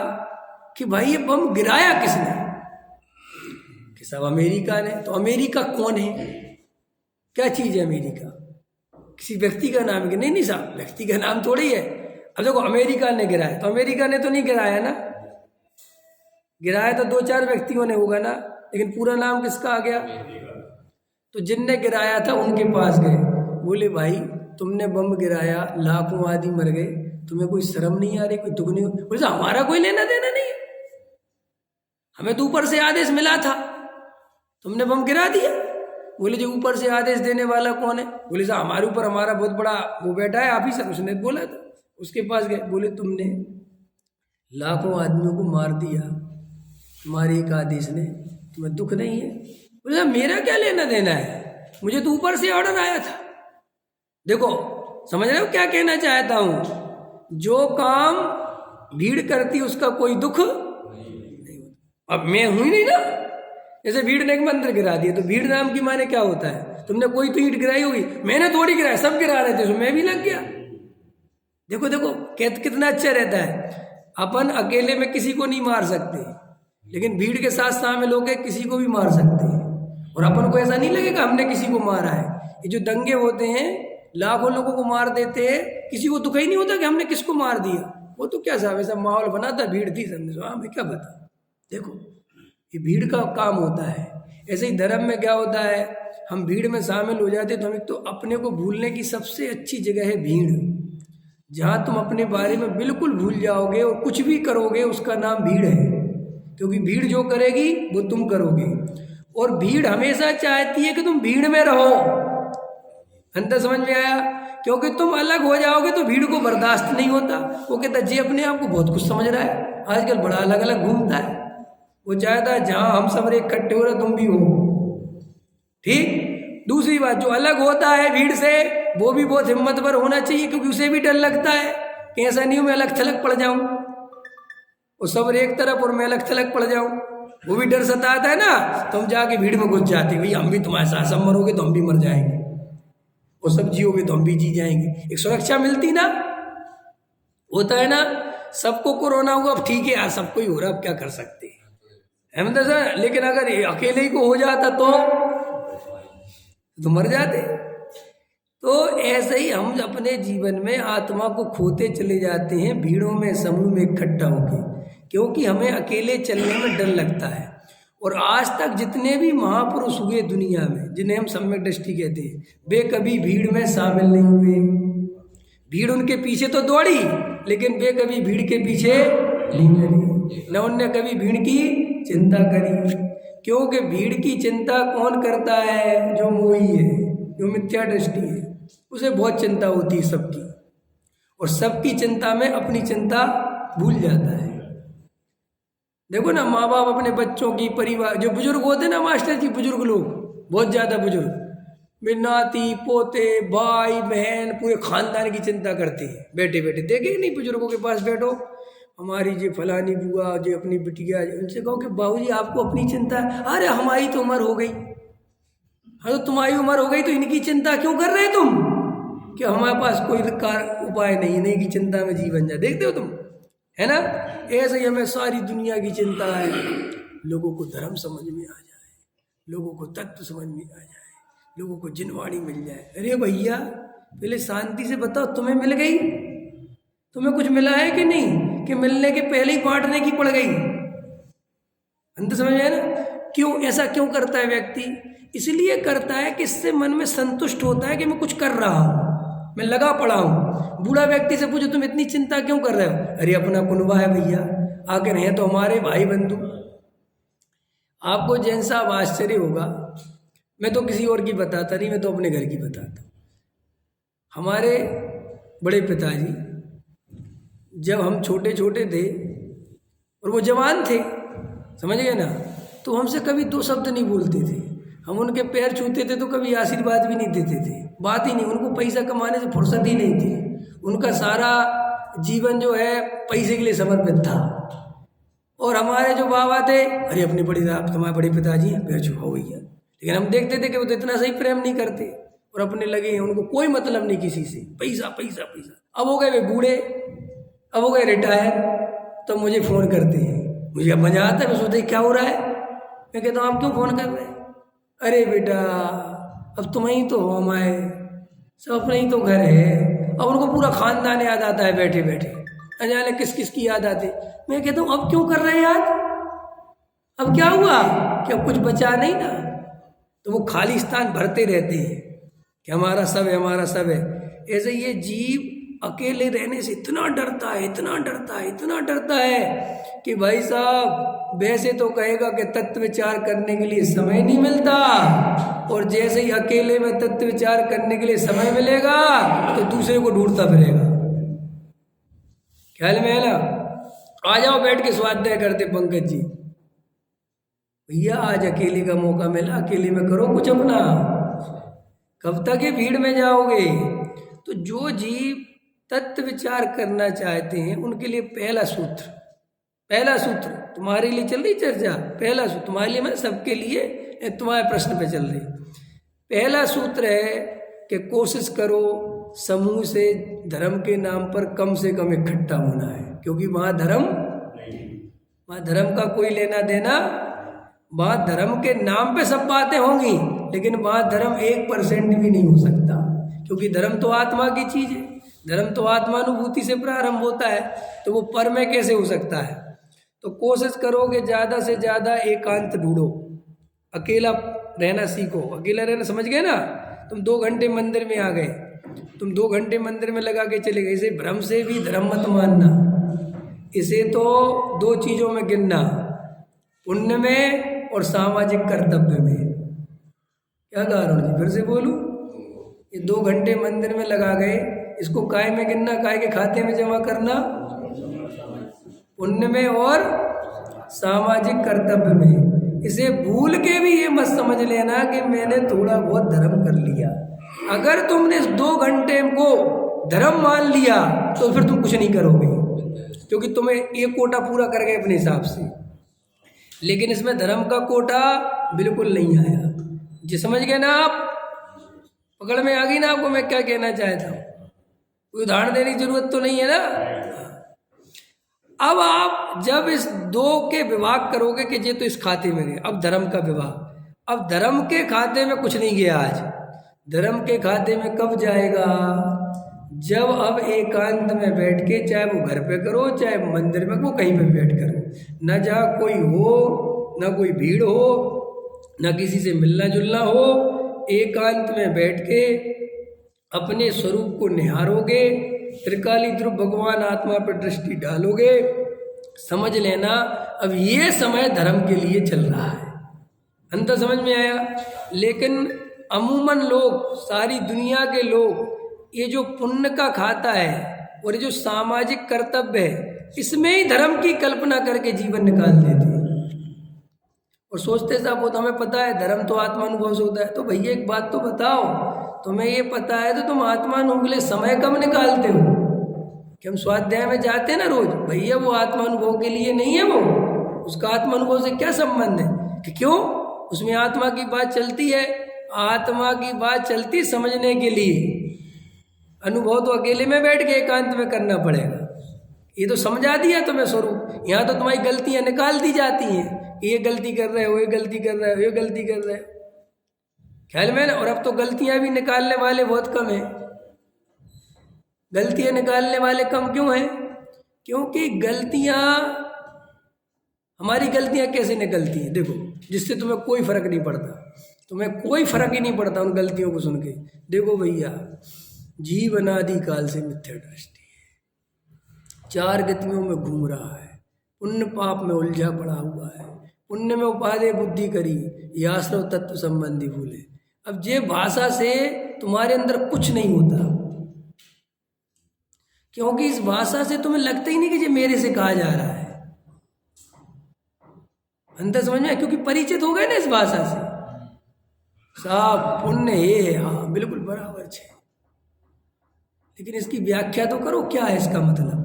कि भाई ये बम गिराया किसने? कि सब अमेरिका ने। तो अमेरिका कौन है? क्या चीज है अमेरिका? किसी व्यक्ति का नाम है? नहीं साहब, व्यक्ति का नाम थोड़ी है। अब देखो, अमेरिका ने गिराया, तो अमेरिका ने तो नहीं गिराया ना, गिराया तो 2-4 व्यक्तियों ने होगा ना, लेकिन पूरा नाम किसका आ गया? तो जिनने गिराया था उनके पास गए, बोले भाई तुमने बम गिराया, लाखों आदमी मर गए, तुम्हें कोई शर्म नहीं आ रही, कोई दुख नहीं? बोले हमारा कोई लेना देना नहीं है, हमें तो ऊपर से आदेश मिला था, तुमने बम गिरा दिया। बोले जो ऊपर से आदेश देने वाला कौन है? बोले साहब हमारे ऊपर हमारा बहुत बड़ा वो बैठा है ऑफिसर, उसने बोला था। उसके पास गए, बोले तुमने लाखों आदमियों को मार दिया, तुम्हारे एक आदेश ने, तुम्हें दुख नहीं है? बोले साहब मेरा क्या लेना देना है, मुझे तो ऊपर से ऑर्डर आया था। देखो समझ रहे हो क्या कहना चाहता हूं? जो काम भीड़ करती उसका कोई दुख नहीं होता। अब मैं हूं ही नहीं ना, जैसे भीड़ ने एक मंदिर गिरा दिया, तो भीड़ नाम की माने क्या होता है? तुमने कोई तो ईंट गिराई होगी, मैंने थोड़ी गिराया, सब गिरा रहे थे, तो मैं भी लग गया। देखो देखो कितना अच्छा रहता है। अपन अकेले में किसी को नहीं मार सकते, लेकिन भीड़ के साथ शामिल होकर किसी को भी मार सकते हैं, और अपन को ऐसा नहीं लगेगा हमने किसी को मारा है। ये जो दंगे होते हैं, लाखों लोगों को मार देते हैं, किसी को दुख ही नहीं होता कि हमने किसको मार दिया। वो तो क्या साहब ऐसा माहौल बना था, भीड़ थी, समझो हमें क्या पता। देखो ये भीड़ का काम होता है। ऐसे ही धर्म में क्या होता है, हम भीड़ में शामिल हो जाते तो हम एक तो अपने को भूलने की सबसे अच्छी जगह है भीड़। जहां तुम अपने बारे में बिल्कुल भूल जाओगे और कुछ भी करोगे, उसका नाम भीड़ है, क्योंकि भीड़ जो करेगी वो तुम करोगे। और भीड़ हमेशा चाहती है कि तुम भीड़ में रहो। अंतर समझ में आया? क्योंकि तुम अलग हो जाओगे तो भीड़ को बर्दाश्त नहीं होता। वो कहता जी अपने आप को बहुत कुछ समझ रहा है, आजकल बड़ा अलग अलग घूमता है। वो चाहता है जहां हम सब इकट्ठे हो रहे तुम भी हो। ठीक। दूसरी बात, जो अलग होता है भीड़ से, वो भी बहुत हिम्मतवर होना चाहिए, क्योंकि उसे भी डर लगता है कि ऐसा नहीं हो मैं अलग थलग पड़ जाऊं, वो सब एक तरफ और मैं अलग थलग पड़ जाऊं, वो भी डर सताता है ना। तो हम जाके भीड़ में घुस जाते, भाई हम भी तुम्हारे साथ, सब मरोगे तो हम भी मर जाएंगे, वो सब जियोगे तो हम भी जी जाएंगे। एक सुरक्षा मिलती ना, होता है ना। सबको कोरोना हुआ, अब ठीक है यार सबको ही हो रहा, अब क्या कर सकते हैं, लेकिन अगर अकेले ही को हो जाता तो मर जाते। तो ऐसे ही हम अपने जीवन में आत्मा को खोते चले जाते हैं भीड़ों में, समूह में इकट्ठा होके, क्योंकि हमें अकेले चलने में डर लगता है। और आज तक जितने भी महापुरुष हुए दुनिया में, जिन्हें हम सम्यक दृष्टि कहते हैं, वे कभी भीड़ में शामिल नहीं हुए। भीड़ उनके पीछे तो दौड़ी, लेकिन वे कभी भीड़ के पीछे नहीं लड़ी, न उनने कभी भीड़ की चिंता करी। क्योंकि भीड़ की चिंता कौन करता है? जो मोही है, जो मिथ्या दृष्टि है, उसे बहुत चिंता होती है सबकी, और सबकी चिंता में अपनी चिंता भूल जाता है। देखो ना, माँ बाप अपने बच्चों की, परिवार, जो बुजुर्ग होते ना मास्टर जी, बुजुर्ग लोग, बहुत ज़्यादा बुजुर्ग, मेरे नाती पोते भाई बहन पूरे खानदान की चिंता करते हैं बैठे बैठे। देखे नहीं बुजुर्गों के पास बैठो, हमारी जी फलानी बुआ जी अपनी बिटिया, उनसे कहो कि बाबूजी आपको अपनी चिंता है। अरे हमारी तो उम्र हो गई। हाँ तो तुम्हारी उम्र हो गई तो इनकी चिंता क्यों कर रहे तुम, कि हमारे पास कोई उपाय नहीं, नहीं की चिंता में जीवन जा। देखते हो तुम, है ना। ऐसे ही हमें सारी दुनिया की चिंता है, लोगों को धर्म समझ में आ जाए, लोगों को तत्व समझ में आ जाए, लोगों को जिनवाणी मिल जाए। अरे भैया पहले शांति से बताओ, तुम्हें मिल गई, तुम्हें कुछ मिला है कि नहीं, कि मिलने के पहले ही बांटने की पड़ गई। अंत समझ में ना। क्यों ऐसा क्यों करता है व्यक्ति, इसलिए करता है कि इससे मन में संतुष्ट होता है कि मैं कुछ कर रहा हूँ, मैं लगा पड़ा हूँ। बूढ़ा व्यक्ति से पूछो तुम इतनी चिंता क्यों कर रहे हो, अरे अपना कुनबा है भैया, आखिर हैं तो हमारे भाई बंधु। आपको जैसा आश्चर्य होगा, मैं तो किसी और की बताता नहीं, मैं तो अपने घर की बताता हूँ। हमारे बड़े पिताजी जब हम छोटे छोटे थे और वो जवान थे, समझ गए ना, तो हमसे कभी दो शब्द नहीं बोलते थे। हम उनके पैर छूते थे तो कभी आशीर्वाद भी नहीं देते थे, बात ही नहीं। उनको पैसा कमाने से फुर्सत ही नहीं थी, उनका सारा जीवन जो है पैसे के लिए समर्पित था। और हमारे जो बाबा थे, अरे अपने तुम्हारे बड़े पिताजी हैं, पैर छुपाओ भैया। लेकिन हम देखते थे कि वो तो इतना सही प्रेम नहीं करते और अपने लगे हैं, उनको कोई मतलब नहीं किसी से, पैसा पैसा पैसा। अब हो गए वे बूढ़े, अब हो गए रिटायर, तो मुझे फ़ोन करते हैं। मुझे अब मज़ा आता है, मैं सोचते क्या हो रहा है। मैं कहता हूँ आप क्यों फ़ोन कर रहे हैं, अरे बेटा अब तुम ही तो हो, हमारे सब अपने ही तो घर है। अब उनको पूरा खानदान याद आता है बैठे बैठे, अजाने किस किस की याद आती। मैं कहता हूँ अब क्यों कर रहे हैं याद, अब क्या हुआ कि अब कुछ बचा नहीं ना। तो वो खाली स्थान भरते रहते हैं कि हमारा सब है, हमारा सब है। ऐसे ये जीव अकेले रहने से इतना डरता है, इतना डरता है, इतना डरता है कि भाई साहब वैसे तो कहेगा कि तत्व विचार करने के लिए समय नहीं मिलता, और जैसे ही अकेले में तत्व विचार करने के लिए समय मिलेगा तो दूसरे को ढूंढता फिरेगा। ख्याल में है ना। आ जाओ बैठ के स्वाध्याय करते पंकज जी। भैया आज अकेले का मौका मिला, अकेले में करो कुछ अपना, कब तक ये भीड़ में जाओगे। तो जो जीव तत्व विचार करना चाहते हैं उनके लिए पहला सूत्र तुम्हारे लिए चल रही चर्चा, पहला सूत्र तुम्हारे लिए, मैं सबके लिए, तुम्हारे प्रश्न पे चल रही। पहला सूत्र है कि कोशिश करो समूह से धर्म के नाम पर कम से कम इकट्ठा होना है, क्योंकि वहाँ धर्म का कोई लेना देना, वहाँ धर्म के नाम पे सब बातें होंगी, लेकिन वहाँ धर्म 1% भी नहीं हो सकता, क्योंकि धर्म तो आत्मा की चीज है। धर्म तो आत्मानुभूति से प्रारंभ होता है, तो वो पर में कैसे हो सकता है। तो कोशिश करो कि ज़्यादा से ज़्यादा एकांत ढूंढो, अकेला रहना सीखो। अकेला रहना समझ गए ना, तुम 2 घंटे मंदिर में आ गए, तुम 2 घंटे मंदिर में लगा के चले गए, इसे भ्रम से भी धर्म मत मानना। इसे तो 2 चीज़ों में गिनना, पुण्य में और सामाजिक कर्तव्य में। क्या कह रहा हूँ जी, फिर से बोलूँ, ये 2 घंटे मंदिर में लगा गए, इसको काय में गिनना, काय के खाते में जमा करना, पुण्य में और सामाजिक कर्तव्य में। इसे भूल के भी ये मत समझ लेना कि मैंने थोड़ा बहुत धर्म कर लिया। अगर तुमने इस 2 घंटे को धर्म मान लिया तो फिर तुम कुछ नहीं करोगे, क्योंकि तुम्हें ये कोटा पूरा कर गए अपने हिसाब से। लेकिन इसमें धर्म का कोटा बिल्कुल नहीं आया। जी समझ गए ना आप, पकड़ में आ गई ना आपको मैं क्या कहना चाहता हूँ। कोई उदाहरण देने की जरूरत तो नहीं है ना। अब आप जब इस 2 के विभाग करोगे कि ये तो इस खाते में गए, अब धर्म का विभाग, अब धर्म के खाते में कुछ नहीं गया आज, धर्म के खाते में कब जाएगा, जब अब एकांत में बैठ के, चाहे वो घर पे करो चाहे मंदिर में, वो कहीं पे बैठ करो, न जहाँ कोई हो, न कोई भीड़ हो, न किसी से मिलना जुलना हो, एकांत में बैठ के अपने स्वरूप को निहारोगे, त्रिकाली ध्रुव भगवान आत्मा पर दृष्टि डालोगे। समझ लेना अब ये समय धर्म के लिए चल रहा है। अंतर समझ में आया। लेकिन अमूमन लोग, सारी दुनिया के लोग, ये जो पुण्य का खाता है और ये जो सामाजिक कर्तव्य है, इसमें ही धर्म की कल्पना करके जीवन निकाल देते हैं। और सोचते साहब वो तो हमें पता है धर्म तो आत्मानुभव से होता है। तो भैया एक बात तो बताओ, तुम्हें ये पता है तो तुम आत्मानुभव के लिए समय कब निकालते हो? कि हम स्वाध्याय में जाते हैं ना रोज, भैया वो आत्मानुभव के लिए नहीं है, वो उसका आत्मानुभव से क्या संबंध है? कि क्यों? उसमें आत्मा की बात चलती है, आत्मा की बात चलती समझने के लिए। अनुभव तो अकेले में बैठ के एकांत में करना पड़ेगा। ये तो समझा दिया तुम्हें स्वरूप, यहाँ तो तुम्हारी गलतियां निकाल दी जाती हैं, ये गलती कर रहे हो, ये गलती कर रहे हो, ये गलती कर रहे हो, ख्याल में ना। और अब तो गलतियां भी निकालने वाले बहुत कम हैं। गलतियां निकालने वाले कम क्यों हैं? क्योंकि गलतियां, हमारी गलतियां कैसे निकलती हैं? देखो, जिससे तुम्हें कोई फर्क नहीं पड़ता, तुम्हें कोई फर्क ही नहीं पड़ता उन गलतियों को सुन के। देखो भैया, जीव अनादि काल से मिथ्या दृष्टि है, चार गतियों में घूम रहा है, पुण्य पाप में उलझा पड़ा हुआ है, पुण्य में उपादेय बुद्धि करी, याश्रव तत्व संबंधी भूले। अब ये भाषा से तुम्हारे अंदर कुछ नहीं होता, क्योंकि इस भाषा से तुम्हें लगता ही नहीं कि ये मेरे से कहा जा रहा है। अंतर समझ में? क्योंकि परिचित हो गए ना इस भाषा से। साफ पुण्य है, हाँ बिल्कुल बराबर है, लेकिन इसकी व्याख्या तो करो, क्या है इसका मतलब?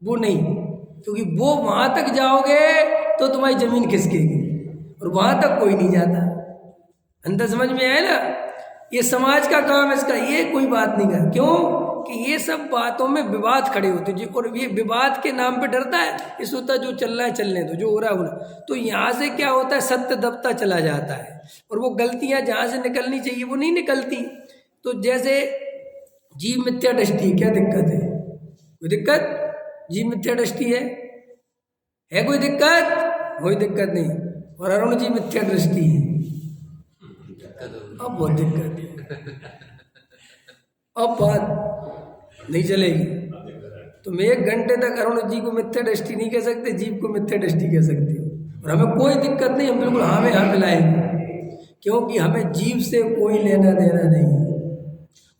वो नहीं, क्योंकि वो वहां तक जाओगे तो तुम्हारी जमीन खिसकेगी, और वहां तक कोई नहीं जाता। अंतर समझ में आया ना? ये समाज का काम है इसका, ये कोई बात नहीं कर। क्यों? कि ये सब बातों में विवाद खड़े होते हैं, और ये विवाद के नाम पे डरता है, इस होता जो चल रहा है चलने दो, जो हो रहा है होना। तो यहाँ से क्या होता है, सत्य दबता चला जाता है, और वो गलतियां जहाँ से निकलनी चाहिए वो नहीं निकलती। तो जैसे जीव मिथ्या दृष्टि, क्या दिक्कत है? कोई दिक्कत? जीव मिथ्या दृष्टि है कोई दिक्कत? कोई दिक्कत नहीं। और अरुण जी मिथ्या दृष्टि है, अब बहुत दिक्कत है, अब बात नहीं चलेगी। तुम 1 घंटे तक अरुण जी को मिथ्या दृष्टि नहीं कह सकते, जीव को मिथ्या दृष्टि कह सकते हो, और हमें कोई दिक्कत नहीं, हम बिल्कुल हाँ में हाँ मिलाएंगे, क्योंकि हमें जीव से कोई लेना देना नहीं है,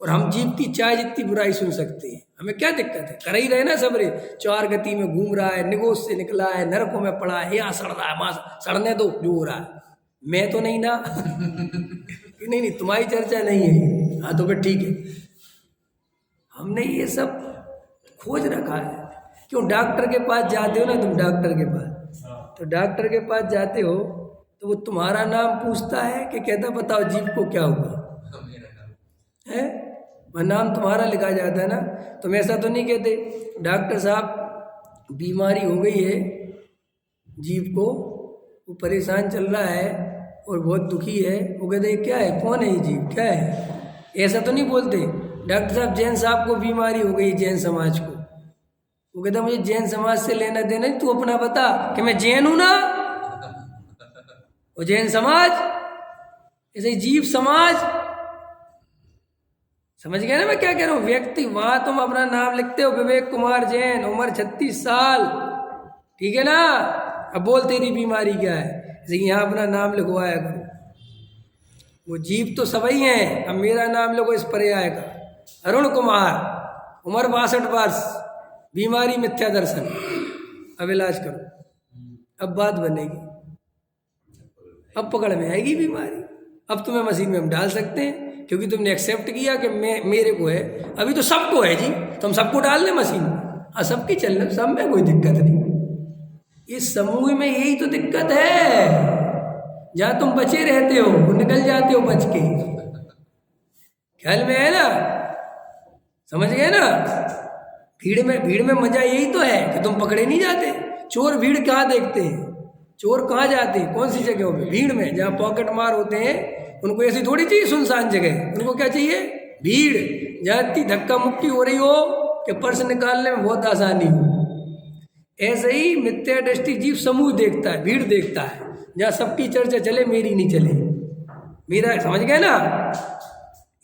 और हम जीव की चाहे जितनी बुराई सुन सकते हैं, हमें क्या दिक्कत है? कर ही रहे ना सबरे, चार गति में घूम रहा है, निगोश से निकला है, नरकों में पड़ा है, यहाँ सड़ रहा है, वहाँ सड़ने दो जो हो रहा है, मैं तो नहीं ना। नहीं, तुम्हारी चर्चा नहीं है, हाँ तो फिर ठीक है। हमने ये सब खोज रखा है। क्यों? डॉक्टर के पास जाते हो ना तुम, डॉक्टर के पास, तो डॉक्टर के पास जाते हो तो वो तुम्हारा नाम पूछता है कि कहता बताओ जीव को क्या हुआ है? वह नाम तुम्हारा लिखा जाता है ना। तुम ऐसा तो नहीं कहते डॉक्टर साहब बीमारी हो गई है जीव को, वो परेशान चल रहा है और बहुत दुखी है, वो कहते क्या है, कौन है ये जीव, क्या है? ऐसा तो नहीं बोलते। डॉक्टर साहब जैन साहब को बीमारी हो गई, जैन समाज को, वो कहता मुझे जैन समाज से लेना देना नहीं, तू अपना बता कि मैं जैन हूं ना, वो जैन समाज, ऐसे जीव समाज। समझ गए ना मैं क्या कह रहा हूँ? व्यक्ति, वहां तुम अपना नाम लिखते हो विवेक कुमार जैन, उम्र 36 साल, ठीक है ना? अब बोल तेरी बीमारी क्या है, जैसे यहाँ अपना नाम लिखवाया करो। वो जीव तो सभी हैं, अब मेरा नाम लिखो इस पर्याय का, अरुण कुमार, उम्र 62 वर्ष, बीमारी मिथ्या दर्शन, अब इलाज करो। अब बात बनेगी, अब पकड़ में आएगी बीमारी। अब तुम्हें मशीन में हम डाल सकते हैं, क्योंकि तुमने एक्सेप्ट किया कि मेरे को है। अभी तो सबको है जी, तो हम सबको डाल दें मशीन में, हाँ सबकी चल रही, सब में कोई दिक्कत नहीं। इस समूह में यही तो दिक्कत है, जहाँ तुम बचे रहते हो वो निकल जाते हो बच के, ख्याल में है ना? समझ गए ना? भीड़ में मजा यही तो है कि तुम पकड़े नहीं जाते। चोर भीड़ कहाँ देखते हैं, चोर कहाँ जाते हैं, कौन सी जगहों पे? भीड़ में, जहाँ पॉकेट मार होते हैं, उनको ऐसी थोड़ी चाहिए सुनसान जगह, उनको क्या चाहिए? भीड़, जहाँ इतनी धक्का मुक्की हो रही हो कि पर्स निकालने में बहुत आसानी हो। ऐसे ही मिथ्या दृष्टि जीव समूह देखता है, भीड़ देखता है, जहाँ सबकी चर्चा चले मेरी नहीं चले, मेरा, समझ गए ना?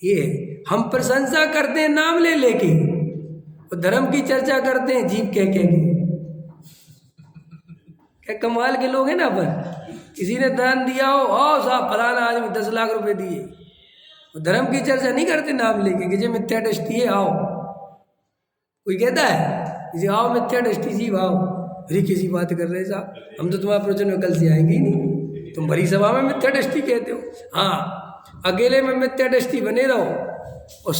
ये हम प्रशंसा करते हैं नाम ले लेके, और धर्म की चर्चा करते हैं जीव कह के। क्या कमाल के लोग हैं ना अपन। किसी ने दान दिया हो, आओ साहब फलाना आदमी 10 लाख रुपए दिए, और धर्म की चर्चा नहीं करते नाम लेके कि जो मिथ्या दृष्टि है आओ। कोई कहता है किसी आओ मिथ्या दृष्टि जीव आओ, अरे किसी बात कर रहे साहब, हम तो तुम्हारे प्रवचन में कल से आएंगे ही नहीं, तुम भरी सभा में मिथ्या दृष्टि कहते हो। हाँ, अकेले में मिथ्या दृष्टि बने रहो और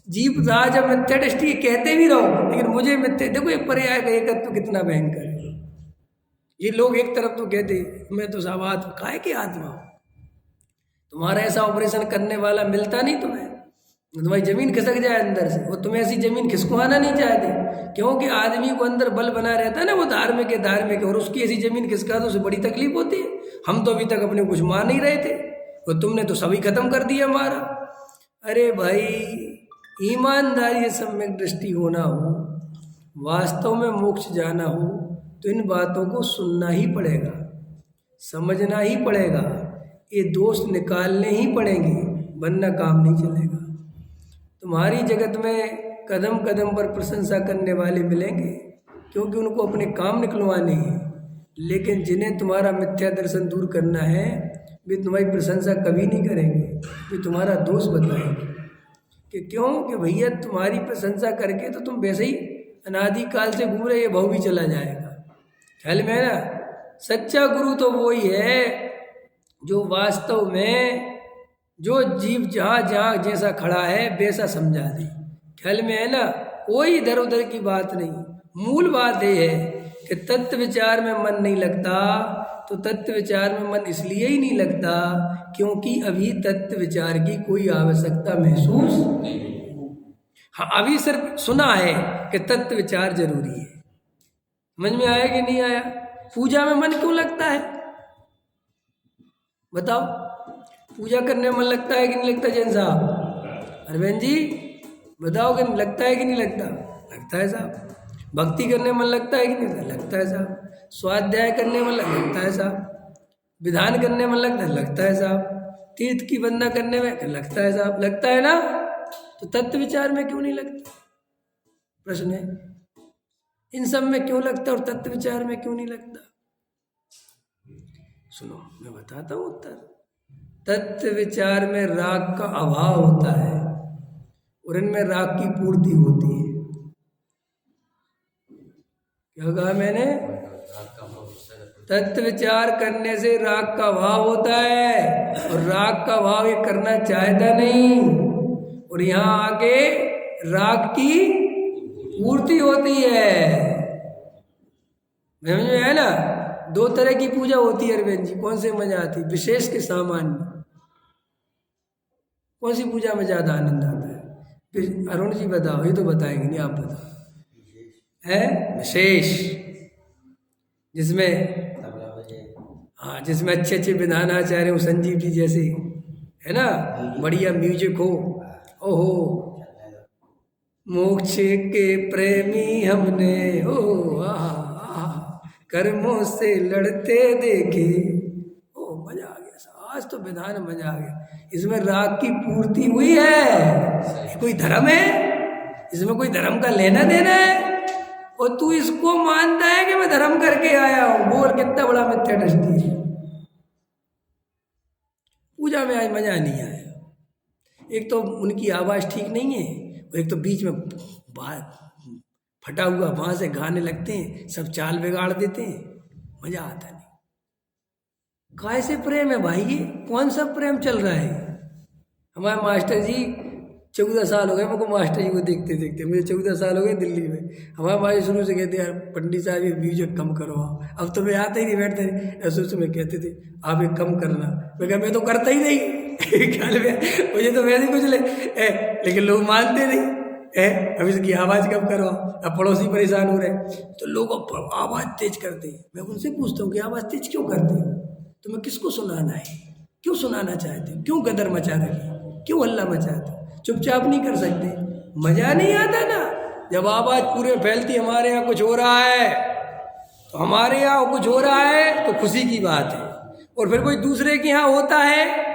जीव राज मिथ्या दृष्टि कहते भी रहो, लेकिन मुझे मिथ्या, देखो ये पर्याय का एकत्व कितना भयंकर है। ये लोग एक तरफ तो कहते मैं तो सब आत्मा, काहे के आत्मा हूं? तुम्हारा ऐसा ऑपरेशन करने वाला मिलता नहीं तुम्हें, तुम्हारी जमीन खिसक जाए अंदर से। वो तुम्हें ऐसी जमीन खिसकवाना नहीं चाहते, क्योंकि आदमी को अंदर बल बना रहता है ना, वो धार्मिक है धार्मिक है, और उसकी ऐसी जमीन खिसका तो उसे बड़ी तकलीफ होती है। हम तो अभी तक अपने कुछ मान नहीं रहे थे, और तुमने तो सभी खत्म कर दिया हमारा। अरे भाई, ईमानदारी से सम्यक दृष्टि होना हो, वास्तव में मोक्ष जाना हो, तो इन बातों को सुनना ही पड़ेगा, समझना ही पड़ेगा, ये दोष निकालने ही पड़ेंगे, वरना काम नहीं चलेगा। तुम्हारी जगत में कदम कदम पर प्रशंसा करने वाले मिलेंगे, क्योंकि उनको अपने काम निकलवाने हैं, लेकिन जिन्हें तुम्हारा मिथ्या दर्शन दूर करना है, वे तुम्हारी प्रशंसा कभी नहीं करेंगे, वे तुम्हारा दोष बताएंगे कि क्यों, कि भैया तुम्हारी प्रशंसा करके तो तुम वैसे ही अनादिकाल से घूम रहे, ये भाव भी चला जाएगा। ख्याल में है ना? सच्चा गुरु तो वो ही है जो वास्तव में जो जीव जहाँ जहाँ जैसा खड़ा है वैसा समझा दे। ख्याल में है ना? कोई इधर उधर की बात नहीं। मूल बात ये है कि तत्व विचार में मन नहीं लगता, तो तत्व विचार में मन इसलिए ही नहीं लगता क्योंकि अभी तत्व विचार की कोई आवश्यकता महसूस नहीं। हाँ, अभी सिर्फ सुना है कि तत्व विचार जरूरी है। समझ में आया कि नहीं आया? पूजा में मन क्यों लगता है बताओ? पूजा करने में मन लगता है कि नहीं लगता जैन साहब? अरविंद जी बताओ कि लगता है कि नहीं लगता? लगता है साहब। भक्ति करने में मन लगता है कि नहीं लगता है साहब? स्वाध्याय करने में लगता है साहब। विधान करने में लगता है साहब। तीर्थ की वंदना करने में लगता है साहब। लगता है ना? तो तत्व विचार में क्यों नहीं लगता? प्रश्न है, इन सब में क्यों लगता और तत्व विचार में क्यों नहीं लगता? सुनो, मैं बताता हूँ उत्तर। तत्व विचार में राग का अभाव होता है और इनमें राग की पूर्ति होती है। क्या कहा मैंने? तत्व विचार करने से राग का भाव होता है और राग का भाव ये करना चाहता नहीं, और यहाँ आके राग की पूर्ति होती है। समझ में है ना? दो तरह की पूजा होती है अरविंद जी। कौन से मजा आती? विशेष के सामान्य। कौन सी पूजा में ज्यादा आनंद आता है? फिर अरुण जी बताओ, ये तो बताएंगे नहीं, आप बताओ। है विशेष, जिसमें हाँ, जिसमें अच्छे अच्छे विधानाचार्य हो, संजीव जी जैसे, है ना, बढ़िया म्यूजिक हो। ओहो, मोक्ष के प्रेमी हमने ओ कर्मों से लड़ते देखे। ओ मजा आ गया, आज तो विधान मजा आ गया। इसमें राग की पूर्ति हुई है। कोई धर्म है इसमें? कोई धर्म का लेना देना है? और तू इसको मानता है कि मैं धर्म करके आया हूं? बोल, कितना बड़ा मिथ्या दृष्टि है। पूजा में आज मजा नहीं आया। एक तो उनकी आवाज ठीक नहीं है, और एक तो बीच में बात फटा हुआ वहां से गाने लगते हैं, सब चाल बिगाड़ देते हैं, मजा आता नहीं। काय से प्रेम है भाई? ये कौन सा प्रेम चल रहा है? हमारे मास्टर जी 14 साल हो गए मेरे को मास्टर जी को देखते देखते। मुझे 14 साल हो गए दिल्ली में। हमारे मास्टर शुरू से कहते यार पंडित साहब ये म्यूजिक कम करो। अब तो मैं आता ही नहीं, बैठते ऐसे उसमें कहते थे आप एक कम करना। मैं कहा मैं तो करता ही नहीं ख्याल में, मुझे तो वैसे कुछ लेकिन लोग मानते नहीं है। अब इसकी आवाज़ कम करो, अब पड़ोसी परेशान हो रहे तो लोग आवाज़ तेज करते हैं। मैं उनसे पूछता हूँ कि आवाज़ तेज क्यों करते हो? तुम्हें किसको सुनाना है? क्यों सुनाना चाहते? क्यों गदर मचा रहे? क्यों हल्ला मचाते? चुपचाप नहीं कर सकते? मजा नहीं आता ना जब आवाज पूरे फैलती। हमारे यहाँ कुछ हो रहा है तो हमारे यहाँ कुछ हो रहा है तो खुशी की बात है, और फिर कोई दूसरे के यहाँ होता है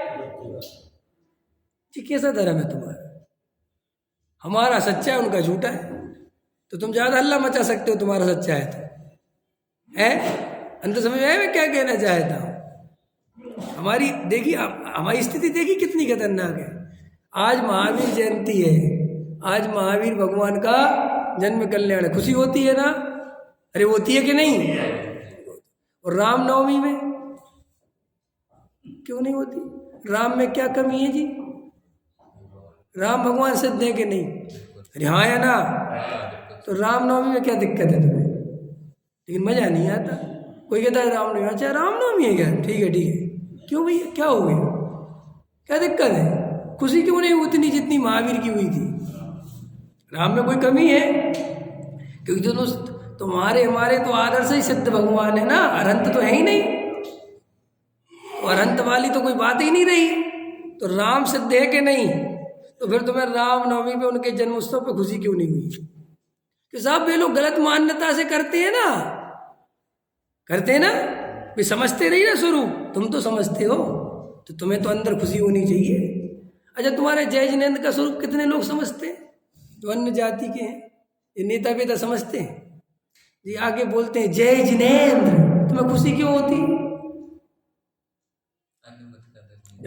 जी। कैसा धर्म है तुम्हारा? हमारा सच्चा है, उनका झूठा है, तो तुम ज्यादा हल्ला मचा सकते हो। तुम्हारा सच्चा है तो है। अंदर समझ में आया मैं क्या कहना चाहता हूँ? हमारी देखिए, हमारी स्थिति देखिए कितनी खतरनाक है। आज महावीर जयंती है, आज महावीर भगवान का जन्म कल्याण है, खुशी होती है ना? अरे होती है कि नहीं? और रामनवमी में क्यों नहीं होती? राम में क्या कमी है जी? राम भगवान सिद्ध है कि नहीं? अरे हाँ या ना? तो रामनवमी में क्या दिक्कत है तुम्हें? लेकिन मजा नहीं आता। कोई कहता है रामनवमी, अच्छा रामनवमी है क्या? ठीक है ठीक है। क्यों भैया, क्या हो गया? क्या दिक्कत है? खुशी क्यों नहीं उतनी जितनी महावीर की हुई थी? राम में कोई कमी है? क्योंकि जो तुम्हारे हमारे तो आदर्श ही सिद्ध भगवान है ना, अनंत तो है ही नहीं, तो अनंत वाली तो कोई बात ही नहीं रही। तो राम सिद्ध है कि नहीं? तो फिर तुम्हें रामनवमी पे उनके जन्म उत्सव पे खुशी क्यों नहीं हुई? कि साहब वे लोग गलत मान्यता से करते हैं ना, करते हैं ना, वे समझते नहीं ना स्वरूप, तुम तो समझते हो, तो तुम्हें तो अंदर खुशी होनी चाहिए। अच्छा तुम्हारे जय जिनेन्द्र का स्वरूप कितने लोग समझते हैं जो अन्य जाति के हैं? ये नेता वेता समझते हैं जी, आगे बोलते हैं जय जिनेन्द्र, तुम्हें खुशी क्यों होती?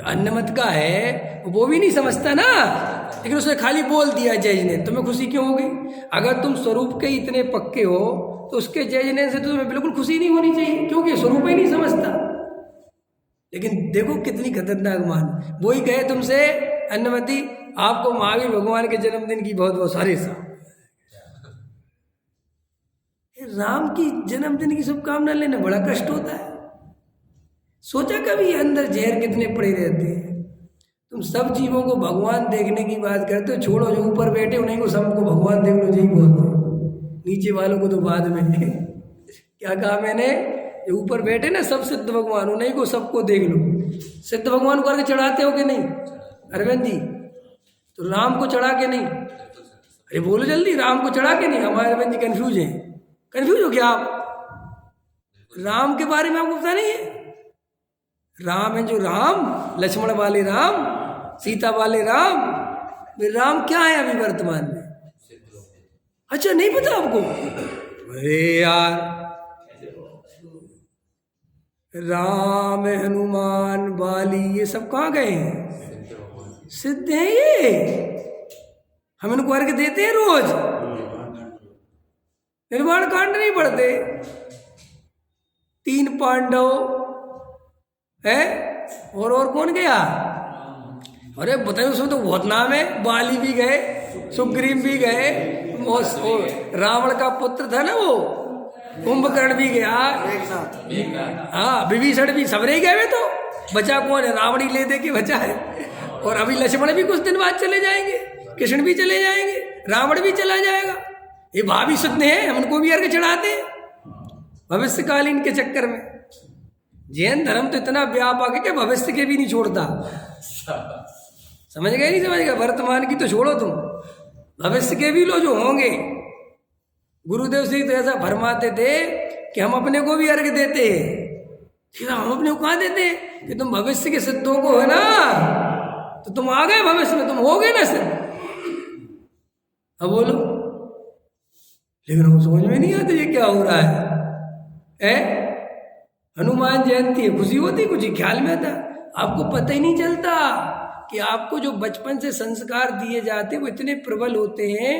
अन्य मत का है वो भी नहीं समझता ना, लेकिन उसने खाली बोल दिया जय जिनेन्द्र, तुम्हें खुशी क्यों हो गई? अगर तुम स्वरूप के इतने पक्के हो तो उसके जय जिनेन्द्र से तुम्हें बिल्कुल खुशी नहीं होनी चाहिए, क्योंकि स्वरूप ही नहीं समझता। लेकिन देखो कितनी खतरनाक मान, वो ही कहे तुमसे अन्नमति आपको महावीर भगवान के जन्मदिन की बहुत बहुत सारी राम की जन्मदिन की शुभकामना लेना बड़ा कष्ट होता है। सोचा कभी अंदर जहर कितने पड़े रहते हैं? तुम सब जीवों को भगवान देखने की बात करते हो, छोड़ो जो ऊपर बैठे उन्हीं को सबको भगवान देख लो, यही बहुत है, नीचे वालों को तो बाद में क्या कहा मैंने? जो ऊपर बैठे ना सब सिद्ध भगवान, उन्हीं को सबको देख लो। सिद्ध भगवान को अर्घ चढ़ाते हो कि नहीं अरविंद जी? तो राम को चढ़ा के नहीं? अरे बोलो जल्दी, राम को चढ़ा के नहीं? हमारे अरविंद जी कंफ्यूज हैं। कंफ्यूज हो क्या आप? राम के बारे में आपको पता नहीं है? राम है जो राम, लक्ष्मण वाले राम, सीता वाले राम, वे राम क्या है अभी वर्तमान में? अच्छा नहीं पता आपको? अरे यार, राम हनुमान बाली ये सब कहाँ गए हैं? सिद्ध हैं ये, हम इनको अर्घ देते हैं रोज, निर्वाण कांड नहीं पढ़ते। 3 पांडव है और कौन गया? अरे बताइए, उसमें तो बहुत नाम है, बाली भी गए, सुग्रीव भी गए, रावण का पुत्र था ना वो कुंभकर्ण भी गया, हाँ विभीषण भी, सबरे गए हुए। तो बचा कौन है? रावण ही ले दे के बचा है। और अभी लक्ष्मण भी कुछ दिन बाद चले जाएंगे, कृष्ण भी चले जाएंगे, रावण भी चला जाएगा। ये भाभी सिद्ध है, हम उनको भी अर्घ चढ़ाते हैं भविष्यकालीन के चक्कर में। जैन धर्म तो इतना व्यापक है कि भविष्य के भी नहीं छोड़ता। समझ गए नहीं समझ गए? वर्तमान की तो छोड़ो तुम, भविष्य के भी लो जो होंगे। गुरुदेव श्री तो ऐसा फरमाते थे कि हम अपने को भी अर्घ देते हैं। हम अपने को कहाँ देते हैं कि तुम भविष्य के सिद्धों को है ना, तो तुम आ गए भविष्य में, तुम हो गए ना सिद्ध। अब बोलो, लेकिन हम समझ में नहीं आते ये क्या हो रहा है? हनुमान जयंती है, खुशी होती, कुछ ख्याल में आता? आपको पता ही नहीं चलता कि आपको जो बचपन से संस्कार दिए जाते वो इतने प्रबल होते हैं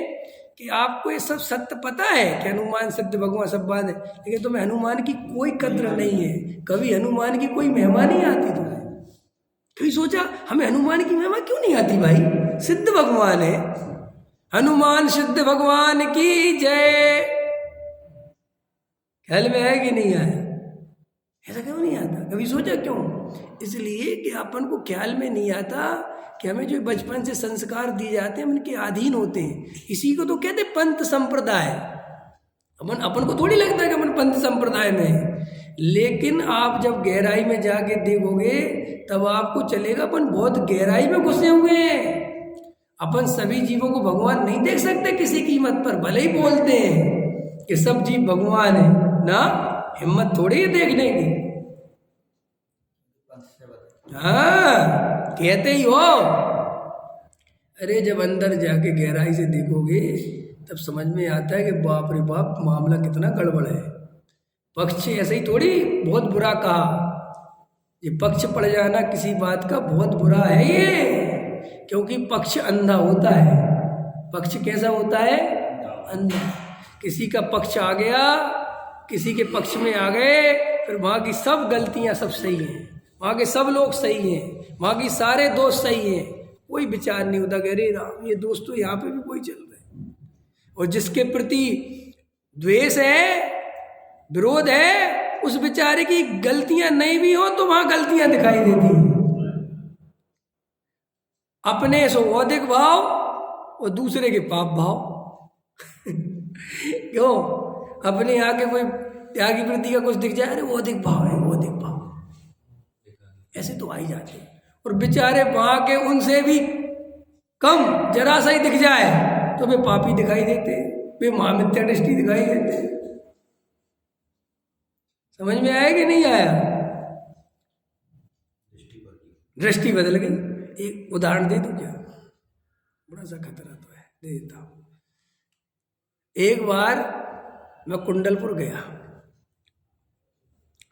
कि आपको ये सब सत्य पता है कि हनुमान सिद्ध भगवान सब बात है, लेकिन तुम्हें हनुमान की कोई कद्र नहीं है। कभी हनुमान की कोई महिमा नहीं आती तुम्हें? कभी सोचा हमें हनुमान की महिमा क्यों नहीं आती? भाई सिद्ध भगवान है, हनुमान सिद्ध भगवान की जय। ख्याल में है कि नहीं आया? ऐसा क्यों नहीं आता? कभी सोचा क्यों? इसलिए कि अपन को ख्याल में नहीं आता कि हमें जो बचपन से संस्कार दिए जाते हैं हम इनके अधीन होते हैं। इसी को तो कहते हैं पंथ संप्रदाय। अपन को थोड़ी लगता है कि अपन पंथ संप्रदाय में है, लेकिन आप जब गहराई में जाके देखोगे तब आपको चलेगा अपन बहुत गहराई में घुसे हुए हैं। अपन सभी जीवों को भगवान नहीं देख सकते किसी कीमत पर, भले ही बोलते हैं कि सब जीव भगवान है ना, हिम्मत थोड़ी है देखने की। हाँ कहते ही हो, अरे जब अंदर जाके गहराई से देखोगे तब समझ में आता है कि बाप रे बाप मामला कितना गड़बड़ है। पक्ष ऐसे ही थोड़ी बहुत बुरा कहा, ये पक्ष पड़ जाना किसी बात का बहुत बुरा है ये, क्योंकि पक्ष अंधा होता है। पक्ष कैसा होता है? अंधा। किसी का पक्ष आ गया, किसी के पक्ष में आ गए, फिर वहाँ की सब गलतियाँ सब सही हैं, वहाँ के सब लोग सही हैं, वहाँ की सारे दोस्त सही हैं, कोई विचार नहीं होता कि अरे राम ये दोस्त तो यहाँ पे भी कोई चल रहा है। और जिसके प्रति द्वेष है, विरोध है, उस बेचारे की गलतियां नहीं भी हो तो वहां गलतियां दिखाई देती हैं। अपने सो औदिक भाव और दूसरे के पाप भाव। क्यों? अपने यहाँ के कोई त्यागी वृत्ति का कुछ दिख जाए, अरे वो अधिक भाव है, वो अधिक भाव, ऐसे तो आ ही जाते हैं। और बेचारे वहां के उनसे भी कम जरा सा ही दिख जाए तो वे पापी दिखाई देते, वे महामिथ्या दृष्टि दिखाई देते। समझ में आया कि नहीं आया? दृष्टि बदल गई। एक उदाहरण दे दूं क्या? बड़ा सा खतरा तो है, दे देता हूं। एक बार मैं कुंडलपुर गया,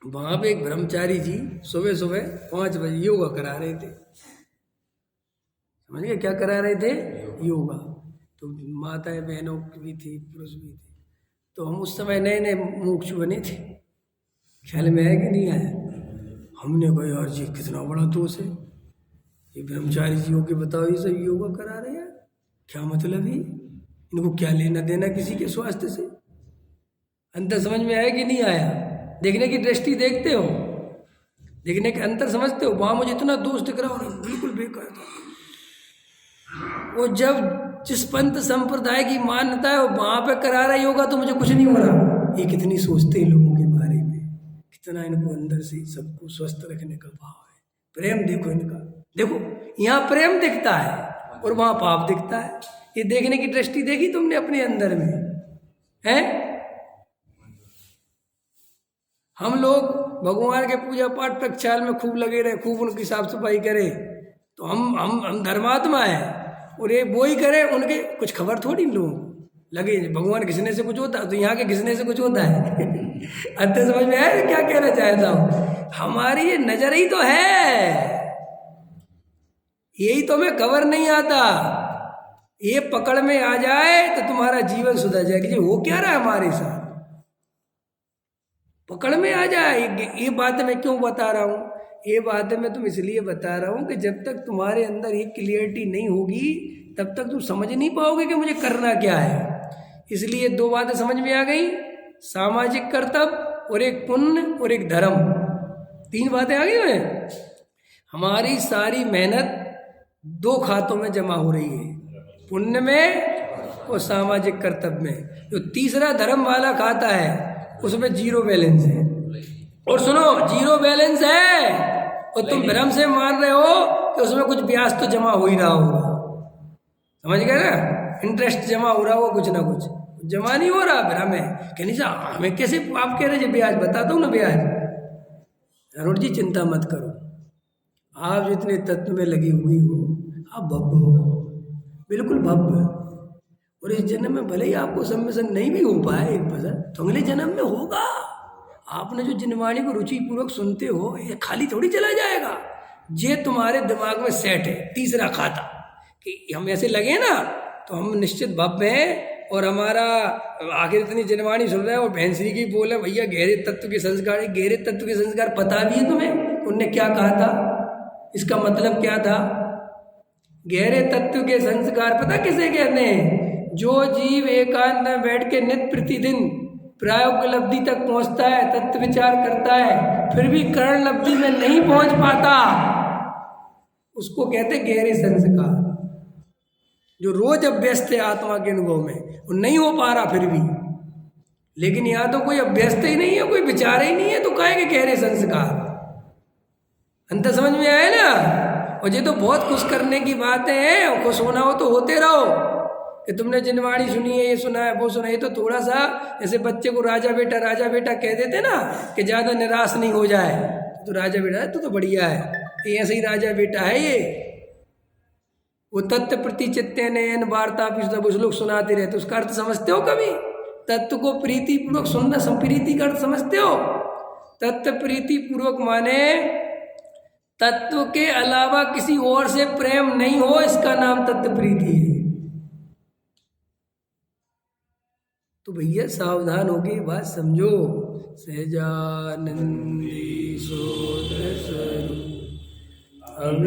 वहां पे एक ब्रह्मचारी जी सुबह सुबह 5 बजे योगा करा रहे थे। समझ गए? क्या करा रहे थे? योगा। तो माताएं बहनों भी थी, पुरुष भी थे। तो हम उस समय नए नए मुमुक्षु बने थे, ख्याल में आया कि नहीं आया? हमने कहा यार जी कितना बड़ा दोष है, ये ब्रह्मचारी जीवों के बताओ ये सब योगा करा रहे हैं, क्या मतलब है? इनको क्या लेना देना किसी के स्वास्थ्य से? अंतर समझ में आया कि नहीं आया? देखने की दृष्टि देखते हो, देखने के अंतर समझते हो? वहां मुझे इतना दोष दिख रहा हो, बिल्कुल बेकार था। वो जब जिस पंथ संप्रदाय की मान्यता है वहां पे करा रहा योगा तो मुझे कुछ नहीं हो रहा। ये कितनी सोचते हैं लोगों के बारे में, कितना इनको अंदर से सबको स्वस्थ रखने का भाव है, प्रेम देखो इनका। देखो यहाँ प्रेम दिखता है और वहां पाप दिखता है। ये देखने की दृष्टि देखी तुमने अपने अंदर में है? हम लोग भगवान के पूजा पाठ प्रक्षाल में खूब लगे रहे, खूब उनकी साफ सफाई करें तो हम धर्मात्मा है, और ये वो ही करे, उनके कुछ खबर थोड़ी लोग लगे। भगवान घिसने से कुछ होता है तो यहाँ के घिसने से कुछ होता है। अंतर समझ में आया क्या कहना चाहता हूँ? हमारी ये नजर ही तो है, यही तो हमें खबर नहीं आता। ये पकड़ में आ जाए तो तुम्हारा जीवन सुधर जाएगा। जी वो क्या रहा है हमारे साथ, पकड़ में आ जाए। ये बात मैं क्यों बता रहा हूँ? ये बात मैं तुम इसलिए बता रहा हूँ कि जब तक तुम्हारे अंदर ये क्लियरिटी नहीं होगी तब तक तुम समझ नहीं पाओगे कि मुझे करना क्या है। इसलिए 2 बातें समझ में आ गई, सामाजिक कर्तव्य और एक पुण्य और एक धर्म। 3 बातें आ गई हैं। हमारी सारी मेहनत 2 खातों में जमा हो रही है, पुण्य में और सामाजिक कर्तव्य में। जो तीसरा धर्म वाला खाता है उसमें 0 बैलेंस है। और सुनो, 0 बैलेंस है और तुम भ्रम से मान रहे हो कि उसमें कुछ ब्याज तो जमा हो ही रहा होगा। समझ गए ना? इंटरेस्ट जमा हो रहा होगा, कुछ ना कुछ जमा नहीं हो रहा, भ्रम है। कहनी सा हमें कैसे आप कह रहे हैं ब्याज? बता दो ना ब्याज। अरुण जी चिंता मत करो, आप जितने तत्व में लगी हुई हो आप भव्य हो, बिल्कुल भव्य। और इस जन्म में भले ही आपको सम्मिलन नहीं भी हो पाए एक पसंद, तो अगले जन्म में होगा। आपने जो जिनवाणी को रुचि पूर्वक सुनते हो ये खाली थोड़ी चला जाएगा। ये तुम्हारे दिमाग में सेट है, तीसरा खाता, कि हम ऐसे लगे ना तो हम निश्चित भव्य हैं। और हमारा आखिर इतनी जिनवाणी सुन रहा है और भैंसरी की बोले भैया गहरे तत्व के संस्कार। गहरे तत्व के संस्कार पता भी है तुम्हें उनने क्या कहा था, इसका मतलब क्या था? गहरे तत्व के संस्कार पता किसे कहते हैं? जो जीव एकांत में बैठ के नित्य प्रतिदिन प्रायोपलब्धि तक पहुंचता है, तत्व विचार करता है, फिर भी कर्ण लब्धि में नहीं पहुंच पाता, उसको कहते गहरे संस्कार। जो रोज अभ्यस्त है आत्मा के अनुभव में, वो नहीं हो पा रहा फिर भी। लेकिन यहाँ तो कोई अभ्यस्त ही नहीं है, कोई विचार ही नहीं है, तो कहेंगे गहरे संस्कार। अंतर समझ में आया ना? और ये तो बहुत खुश करने की बातें हैं, और खुश होना हो तो होते रहो कि तुमने जिनवाणी सुनी है, ये सुना है, वो सुना है। तो थोड़ा सा जैसे बच्चे को राजा बेटा कह देते ना कि ज़्यादा निराश नहीं हो जाए, तो राजा बेटा है तो बढ़िया है, ये ऐसे ही राजा बेटा है। ये वो तत्व प्रति चित्ते नयन वार्ता उस लोग सुनाते रहते, उसका अर्थ समझते हो कभी? तत्व को प्रीति पूर्वक सुनना, संप्रीति का अर्थ समझते हो? तत्व प्रीति पूर्वक माने तत्व के अलावा किसी और से प्रेम नहीं हो, इसका नाम तत्व प्रीति है। तो भैया सावधान होके बात समझो। सहजानंदी सोत स्वरूप। अब